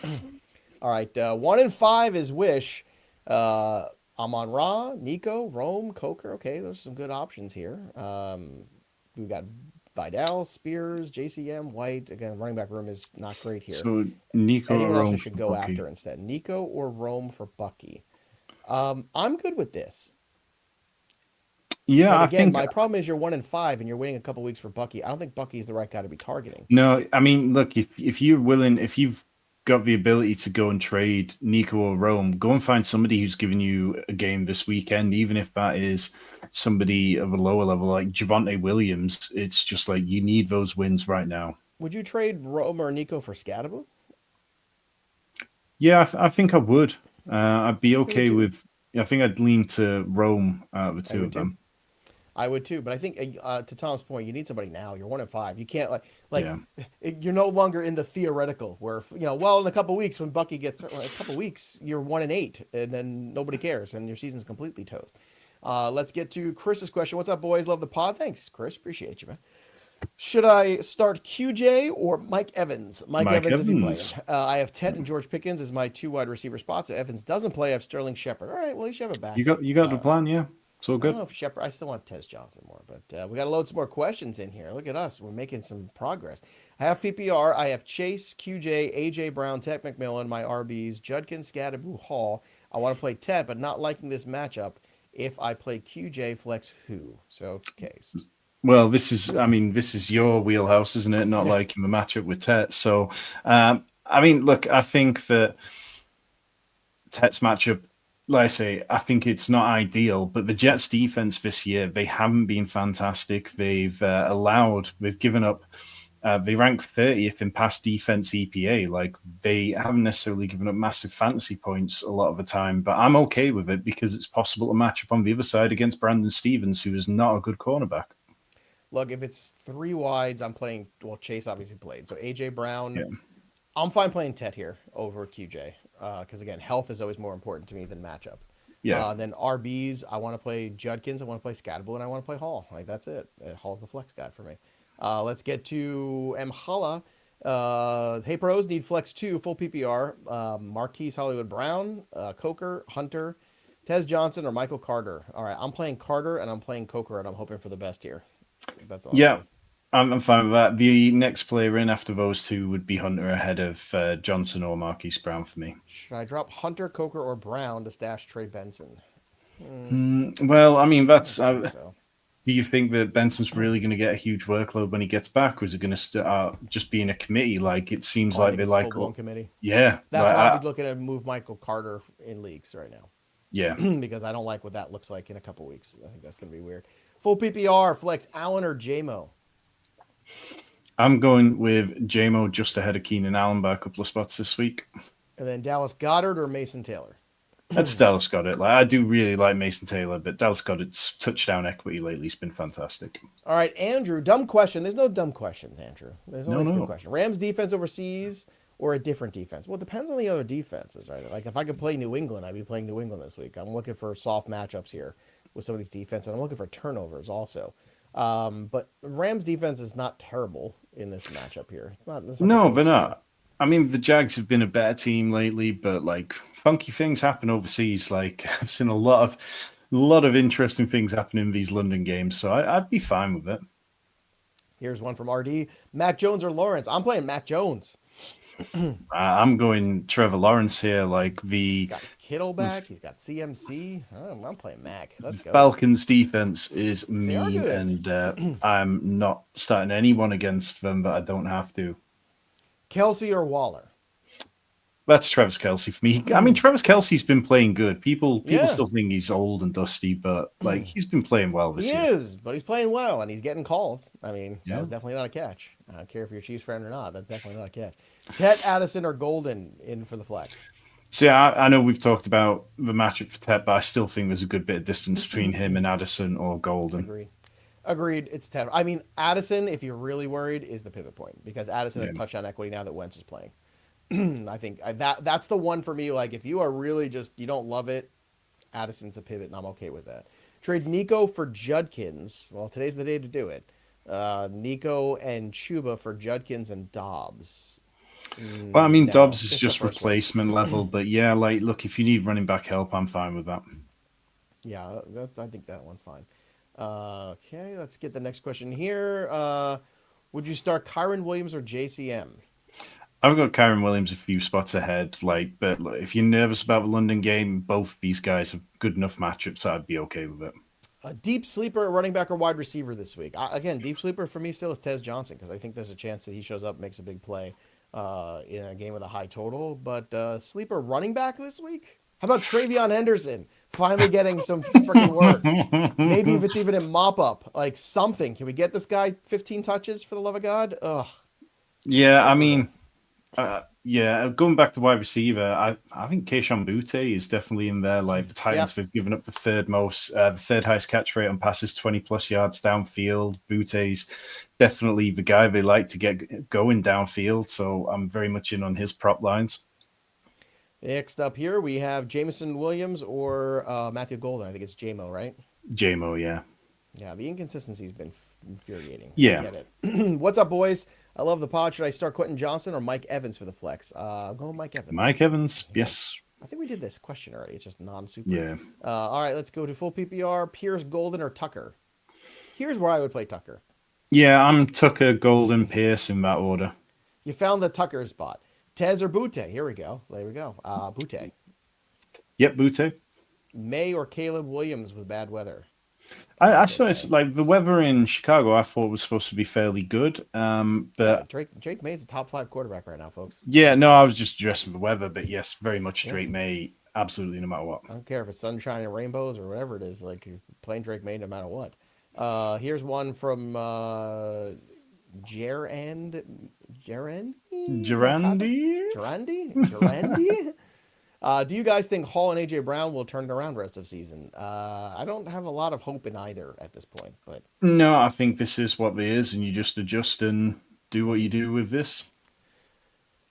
[SPEAKER 1] All right, 1 and 5 is Wish. Amon Ra, Nico, Rome, Coker. Okay, those are some good options here. We've got Vidal, Spears, JCM, White. Again, running back room is not great here.
[SPEAKER 2] So Nico
[SPEAKER 1] Anyone
[SPEAKER 2] or
[SPEAKER 1] else
[SPEAKER 2] Rome
[SPEAKER 1] we should go
[SPEAKER 2] Bucky?
[SPEAKER 1] after instead? Nico or Rome for Bucky? I'm good with this.
[SPEAKER 2] Yeah,
[SPEAKER 1] but again, my problem is you're 1 and 5 and you're waiting a couple weeks for Bucky. I don't think Bucky's the right guy to be targeting.
[SPEAKER 2] No, I mean, look, if you're willing, if you've got the ability to go and trade Nico or Rome, go and find somebody who's giving you a game this weekend, even if that is somebody of a lower level like Javonte Williams. It's just like you need those wins right now.
[SPEAKER 1] Would you trade Rome or Nico for Scadaboo?
[SPEAKER 2] Yeah, I think I would. I'd be okay with. I think I'd lean to Rome out of the two of them.
[SPEAKER 1] I would too, but I think to Tom's point, you need somebody now. You're 1 and 5. You can't you're no longer in the theoretical where well, in a couple weeks when Bucky gets a couple weeks, you're 1 and 8, and then nobody cares, and your season's completely toast. Let's get to Chris's question. What's up, boys? Love the pod. Thanks, Chris. Appreciate you, man. Should I start QJ or Mike Evans? Mike Evans. If he plays. I have Ted and George Pickens as my 2 wide receiver spots. If Evans doesn't play, I have Sterling Shepard. All right, well, you should have a back.
[SPEAKER 2] You got the plan, yeah. So good.
[SPEAKER 1] I don't know if Shepard. I still want Tez Johnson more, but we got to load some more questions in here. Look at us. We're making some progress. I have PPR. I have Chase, QJ, AJ Brown, Tech McMillan, my RBs, Judkins, Scadaboo, Hall. I want to play Ted, but not liking this matchup. If I play QJ, flex who? So, case.
[SPEAKER 2] Well, this is your wheelhouse, isn't it? Not liking the matchup with Tet. So, I mean, look, I think that Tet's matchup, like I say, I think it's not ideal, but the Jets defense this year, they haven't been fantastic. They've given up, they rank 30th in pass defense EPA. Like, they haven't necessarily given up massive fantasy points a lot of the time, but I'm okay with it because it's possible to match up on the other side against Brandon Stevens, who is not a good cornerback.
[SPEAKER 1] Look, if it's 3 wides, I'm playing, well, Chase obviously played. So AJ Brown, I'm fine playing Tet here over QJ. Because again, health is always more important to me than matchup.
[SPEAKER 2] Yeah.
[SPEAKER 1] Then RBs, I want to play Judkins, I want to play Scadaboo, and I want to play Hall. Like, that's it. Hall's the flex guy for me. Let's get to Mhala. Hey pros, need flex 2, full PPR. Marquise Hollywood Brown, Coker, Hunter, Tez Johnson, or Michael Carter. All right, I'm playing Carter and I'm playing Coker, and I'm hoping for the best here. That's all.
[SPEAKER 2] Yeah. I'm fine with that. The next player in after those two would be Hunter ahead of Johnson or Marquise Brown for me.
[SPEAKER 1] Should I drop Hunter, Coker, or Brown to stash Trey Benson?
[SPEAKER 2] Well, I mean,
[SPEAKER 1] I
[SPEAKER 2] that's.
[SPEAKER 1] think so.
[SPEAKER 2] Do you think that Benson's really going to get a huge workload when he gets back, or is it going to start just being a committee? Like it seems
[SPEAKER 1] I
[SPEAKER 2] like
[SPEAKER 1] think
[SPEAKER 2] they're
[SPEAKER 1] it's
[SPEAKER 2] like,
[SPEAKER 1] full-blown committee.
[SPEAKER 2] yeah,
[SPEAKER 1] That's why I'd be looking to move Michael Carter in leagues right now.
[SPEAKER 2] yeah.
[SPEAKER 1] Because I don't like what that looks like in a couple weeks. I think that's going to be weird. Full PPR, flex Allen or JMO?
[SPEAKER 2] I'm going with JMO just ahead of Keenan Allen by a couple of spots this week.
[SPEAKER 1] And then Dallas Goedert or Mason Taylor?
[SPEAKER 2] That's Dallas Goedert. Like I do really like Mason Taylor, but Dallas Goedert's touchdown equity lately has been fantastic.
[SPEAKER 1] All right, Andrew, dumb question. There's no dumb questions, Andrew. There's always a
[SPEAKER 2] No.
[SPEAKER 1] good question. Rams defense overseas or a different defense? Well, it depends on the other defenses, right? Like if I could play New England, I'd be playing New England this week. I'm looking for soft matchups here with some of these defenses. And I'm looking for turnovers also. But Rams defense is not terrible in this matchup here. It's not
[SPEAKER 2] No, but not. I mean, the Jags have been a better team lately, but like funky things happen overseas. Like I've seen a lot of interesting things happen in these London games, so I'd be fine with it.
[SPEAKER 1] Here's one from RD: Mac Jones or Lawrence? I'm playing Mac Jones.
[SPEAKER 2] I'm going Trevor Lawrence here. Like
[SPEAKER 1] He's got Kittle back. He's got CMC. I'm playing Mac. Let's go.
[SPEAKER 2] Falcons defense is mean, and I'm not starting anyone against them, but I don't have to.
[SPEAKER 1] Kelsey or Waller?
[SPEAKER 2] That's Travis Kelce for me. I mean, Travis Kelce's been playing good. People
[SPEAKER 1] Yeah.
[SPEAKER 2] still think he's old and dusty, but like he's been playing well this year.
[SPEAKER 1] He is, but he's playing well and he's getting calls. I mean,
[SPEAKER 2] Yeah.
[SPEAKER 1] that was definitely not a catch. I don't care if you're a Chiefs fan or not. That's definitely not a catch. Tet, Addison, or Golden in for the flex?
[SPEAKER 2] See, I know we've talked about the matchup for Ted, but I still think there's a good bit of distance between him and Addison or Golden.
[SPEAKER 1] Agreed. It's Ted. I mean, Addison, if you're really worried, is the pivot point because Addison has
[SPEAKER 2] Yeah.
[SPEAKER 1] touchdown equity now that Wentz is playing. I think that's the one for me. Like, if you are really you don't love it, Addison's a pivot, and I'm okay with that. Trade Nico for Judkins. Well, today's the day to do it. Nico and Chuba for Judkins and Dobbs.
[SPEAKER 2] Well, I mean,
[SPEAKER 1] No,
[SPEAKER 2] Dobbs is
[SPEAKER 1] the
[SPEAKER 2] just
[SPEAKER 1] first one.
[SPEAKER 2] replacement level, but yeah, like, look, if you need running back help, I'm fine with that.
[SPEAKER 1] Yeah, I think that one's fine. Okay, let's get the next question here. Would you start Kyron Williams or JCM?
[SPEAKER 2] I've got Kyron Williams a few spots ahead, but if you're nervous about the London game, both these guys have good enough matchups, so I'd be okay with it.
[SPEAKER 1] A deep sleeper at running back or wide receiver this week? Again, deep sleeper for me still is Tez Johnson because I think there's a chance that he shows up and makes a big play in a game with a high total. But sleeper running back this week? How about Travion Henderson finally getting some freaking work? Maybe if it's even in mop-up, like something. Can we get this guy 15 touches for the love of God? Ugh.
[SPEAKER 2] Yeah, I mean... going back to wide receiver, I think Kayshon Boutte is definitely in there. Like the Titans have given up the third highest catch rate on passes, 20+ yards downfield. Boutte's definitely the guy they like to get going downfield, so I'm very much in on his prop lines.
[SPEAKER 1] Next up here, we have Jameson Williams or Matthew Golden. I think it's JMO, right?
[SPEAKER 2] JMO, yeah.
[SPEAKER 1] Yeah, the inconsistency has been infuriating.
[SPEAKER 2] Yeah.
[SPEAKER 1] I get it. What's up, boys? I love the pod. Should I start Quentin Johnson or Mike Evans for the flex? Go with Mike Evans.
[SPEAKER 2] Mike Evans, yes.
[SPEAKER 1] I think we did this question already. It's just non-super.
[SPEAKER 2] Yeah.
[SPEAKER 1] All right, let's go to full PPR. Pierce, Golden, or Tucker? Here's where I would play Tucker.
[SPEAKER 2] Yeah, I'm Tucker, Golden, Pierce in that order.
[SPEAKER 1] You found the Tucker spot. Tez or Boutte? Here we go. There we go. Boutte.
[SPEAKER 2] Yep, Boutte.
[SPEAKER 1] May or Caleb Williams with bad weather?
[SPEAKER 2] I saw it's like the weather in Chicago. I thought was supposed to be fairly good, but
[SPEAKER 1] Drake May's a top 5 quarterback right now, folks.
[SPEAKER 2] Yeah, no, I was just addressing the weather, but yes, very much Drake May, absolutely, no matter what.
[SPEAKER 1] I don't care if it's sunshine and rainbows or whatever it is. Like you're playing Drake May no matter what. Here's one from Gerandi. Do you guys think Hall and AJ Brown will turn it around rest of season? I don't have a lot of hope in either at this point, but
[SPEAKER 2] no, I think this is what it is, and you just adjust and do what you do with this.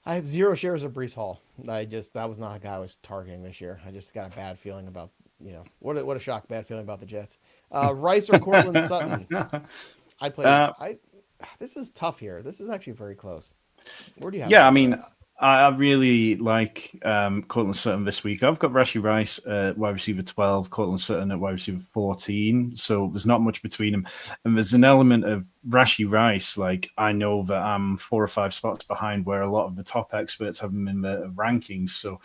[SPEAKER 1] I have 0 shares of Breece Hall. That was not a guy I was targeting this year. I just got a bad feeling about what a shock, bad feeling about the Jets. Rice or Cortland Sutton? I'd play. This is tough here. This is actually very close. Where do you have?
[SPEAKER 2] Yeah, I mean, I really like Cortland Sutton this week. I've got Rashee Rice at wide receiver 12, Cortland Sutton at wide receiver 14. So there's not much between them. And there's an element of Rashee Rice. Like, I know that I'm 4 or 5 spots behind where a lot of the top experts have him in the rankings. So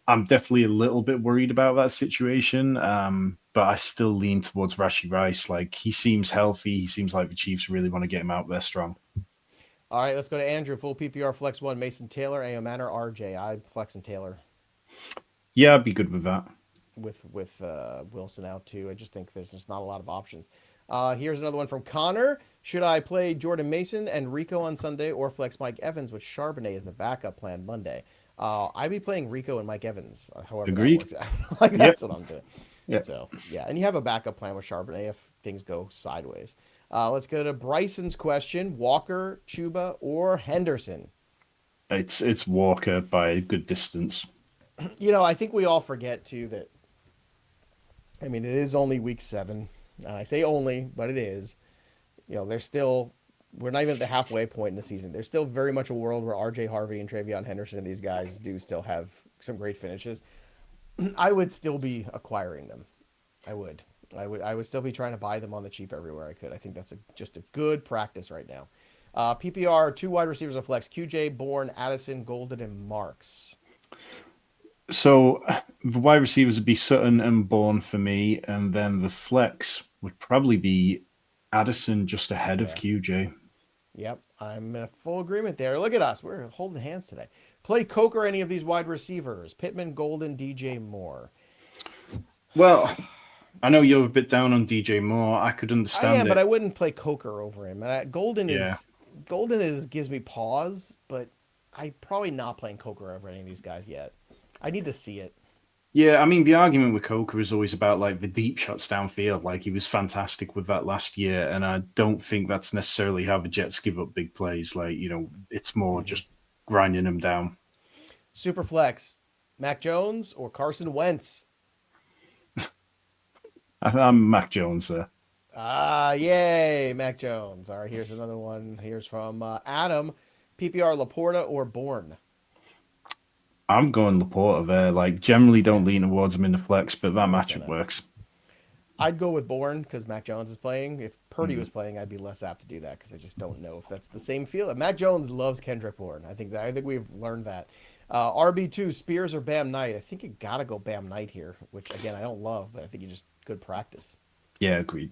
[SPEAKER 2] I'm definitely a little bit worried about that situation. But I still lean towards Rashee Rice. Like, he seems healthy. He seems like the Chiefs really want to get him out there strong.
[SPEAKER 1] All right, let's go to Andrew. Full PPR flex 1, Mason Taylor, A.O. Manor, RJ. I'm flexing Taylor
[SPEAKER 2] Yeah, I'd be good with that.
[SPEAKER 1] with Wilson out too. I just think there's just not a lot of options. Here's another one from Connor. Should I play Jordan Mason and Rico on Sunday or flex Mike Evans with Charbonnet as the backup plan Monday? I'd be playing Rico and Mike Evans, however
[SPEAKER 2] Agreed.
[SPEAKER 1] that works out. Like, that's what I'm doing.
[SPEAKER 2] Yep.
[SPEAKER 1] So, yeah, and you have a backup plan with Charbonnet if things go sideways. Let's go to Bryson's question. Walker, Chuba, or Henderson?
[SPEAKER 2] It's Walker by a good distance.
[SPEAKER 1] You know, I think we all forget, too, that, I mean, it is only week 7. And I say only, but it is. You know, we're not even at the halfway point in the season. There's still very much a world where RJ Harvey and Travion Henderson and these guys do still have some great finishes. I would still be acquiring them. I would still be trying to buy them on the cheap everywhere I could. I think that's just a good practice right now. PPR, 2 wide receivers of flex: QJ, Bourne, Addison, Golden, and Marks.
[SPEAKER 2] So the wide receivers would be Sutton and Bourne for me, and then the flex would probably be Addison just ahead of QJ.
[SPEAKER 1] Yep, I'm in full agreement there. Look at us. We're holding hands today. Play Coker any of these wide receivers: Pittman, Golden, DJ Moore.
[SPEAKER 2] Well, I know you're a bit down on DJ Moore. I could understand
[SPEAKER 1] I am,
[SPEAKER 2] it.
[SPEAKER 1] but I wouldn't play Coker over him. Golden gives me pause, but I'm probably not playing Coker over any of these guys yet. I need to see it.
[SPEAKER 2] Yeah, I mean, the argument with Coker is always about like the deep shots downfield. Like, he was fantastic with that last year, and I don't think that's necessarily how the Jets give up big plays. Like, it's more just grinding them down.
[SPEAKER 1] Superflex, Mac Jones or Carson Wentz?
[SPEAKER 2] I'm Mac Jones there.
[SPEAKER 1] Yay, Mac Jones. All right, here's another one. Here's from Adam. PPR Laporta or Bourne?
[SPEAKER 2] I'm going Laporta there. Like, generally don't lean towards him in the flex, but that matchup works.
[SPEAKER 1] I'd go with Bourne because Mac Jones is playing. If Purdy was playing, I'd be less apt to do that because I just don't know if that's the same feel. Mac Jones loves Kendrick Bourne. I think we've learned that. RB2, Spears or Bam Knight? I think you got to go Bam Knight here, which, again, I don't love, but I think you just good practice.
[SPEAKER 2] Yeah, agreed.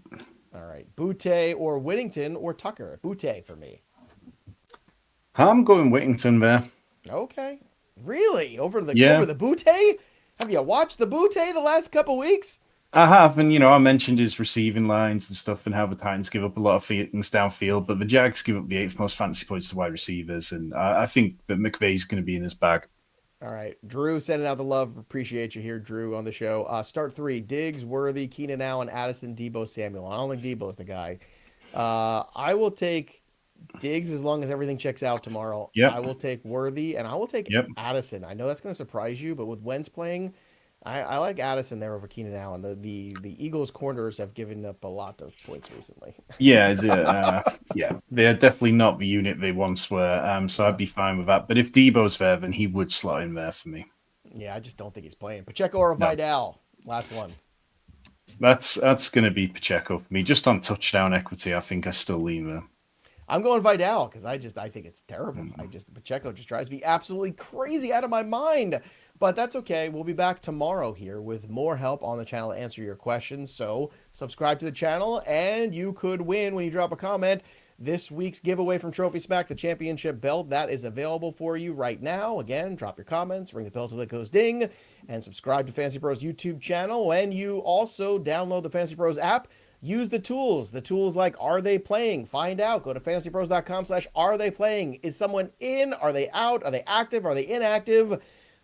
[SPEAKER 1] All right. Butte or Whittington or Tucker? Butte for me.
[SPEAKER 2] I'm going Whittington there.
[SPEAKER 1] Okay. Really? Over the Butte? Have you watched the Butte the last couple weeks?
[SPEAKER 2] I have, and I mentioned his receiving lines and stuff, and how the Titans give up a lot of things downfield, but the Jags give up the 8th most fantasy points to wide receivers, and I think that McVay's going to be in his bag.
[SPEAKER 1] All right, Drew sending out the love. Appreciate you here, Drew, on the show. Start 3: Diggs, Worthy, Keenan Allen, Addison, Debo Samuel. I don't think Debo's the guy. I will take Diggs as long as everything checks out tomorrow.
[SPEAKER 2] Yep.
[SPEAKER 1] I will take Worthy, and I will take Addison. I know that's going to surprise you, but with Wentz playing, I like Addison there over Keenan Allen. The Eagles corners have given up a lot of points recently.
[SPEAKER 2] Yeah, they're definitely not the unit they once were. So I'd be fine with that. But if Debo's there, then he would slot in there for me.
[SPEAKER 1] Yeah, I just don't think he's playing. Pacheco or Vidal? Last one.
[SPEAKER 2] That's going to be Pacheco for me. Just on touchdown equity, I think I still lean there.
[SPEAKER 1] I'm going Vidal because I think it's terrible. Pacheco just drives me absolutely crazy out of my mind. But that's okay. We'll be back tomorrow here with more help on the channel to answer your questions. So subscribe to the channel and you could win when you drop a comment. This week's giveaway from Trophy Smack, the championship belt, that is available for you right now. Again, drop your comments, ring the bell till it goes ding, and subscribe to Fantasy Pros YouTube channel. And you also download the Fantasy Pros app. Use the tools. The tools like, are they playing? Find out. Go to fantasypros.com/are they playing? Is someone in? Are they out? Are they active? Are they inactive?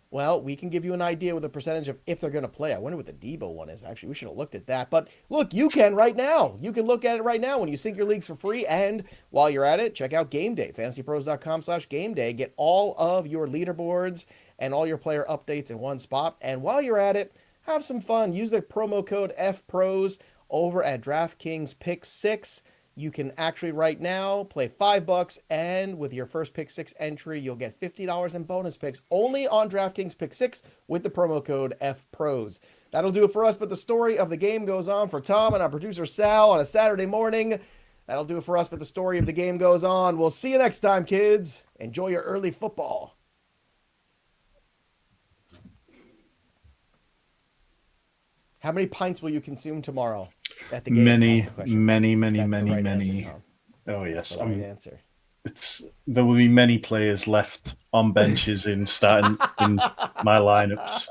[SPEAKER 1] Well, we can give you an idea with a percentage of if they're going to play. I wonder what the Debo one is. Actually, we should have looked at that. But look, you can right now. You can look at it right now when you sync your leagues for free. And while you're at it, check out Game Day, fantasypros.com/game day. Get all of your leaderboards and all your player updates in one spot. And while you're at it, have some fun. Use the promo code FPROS over at DraftKings Pick6. You can actually right now play $5, and with your first Pick 6 entry, you'll get $50 in bonus picks only on DraftKings Pick 6 with the promo code FPROS. That'll do it for us, but the story of the game goes on for Tom and our producer Sal on a Saturday morning. That'll do it for us, but the story of the game goes on. We'll see you next time, kids. Enjoy your early football. How many pints will you consume tomorrow at the game?
[SPEAKER 2] Many.
[SPEAKER 1] That's the right answer, Tom.
[SPEAKER 2] Oh, yes.
[SPEAKER 1] That's the right answer.
[SPEAKER 2] There will be many players left on benches in my lineups.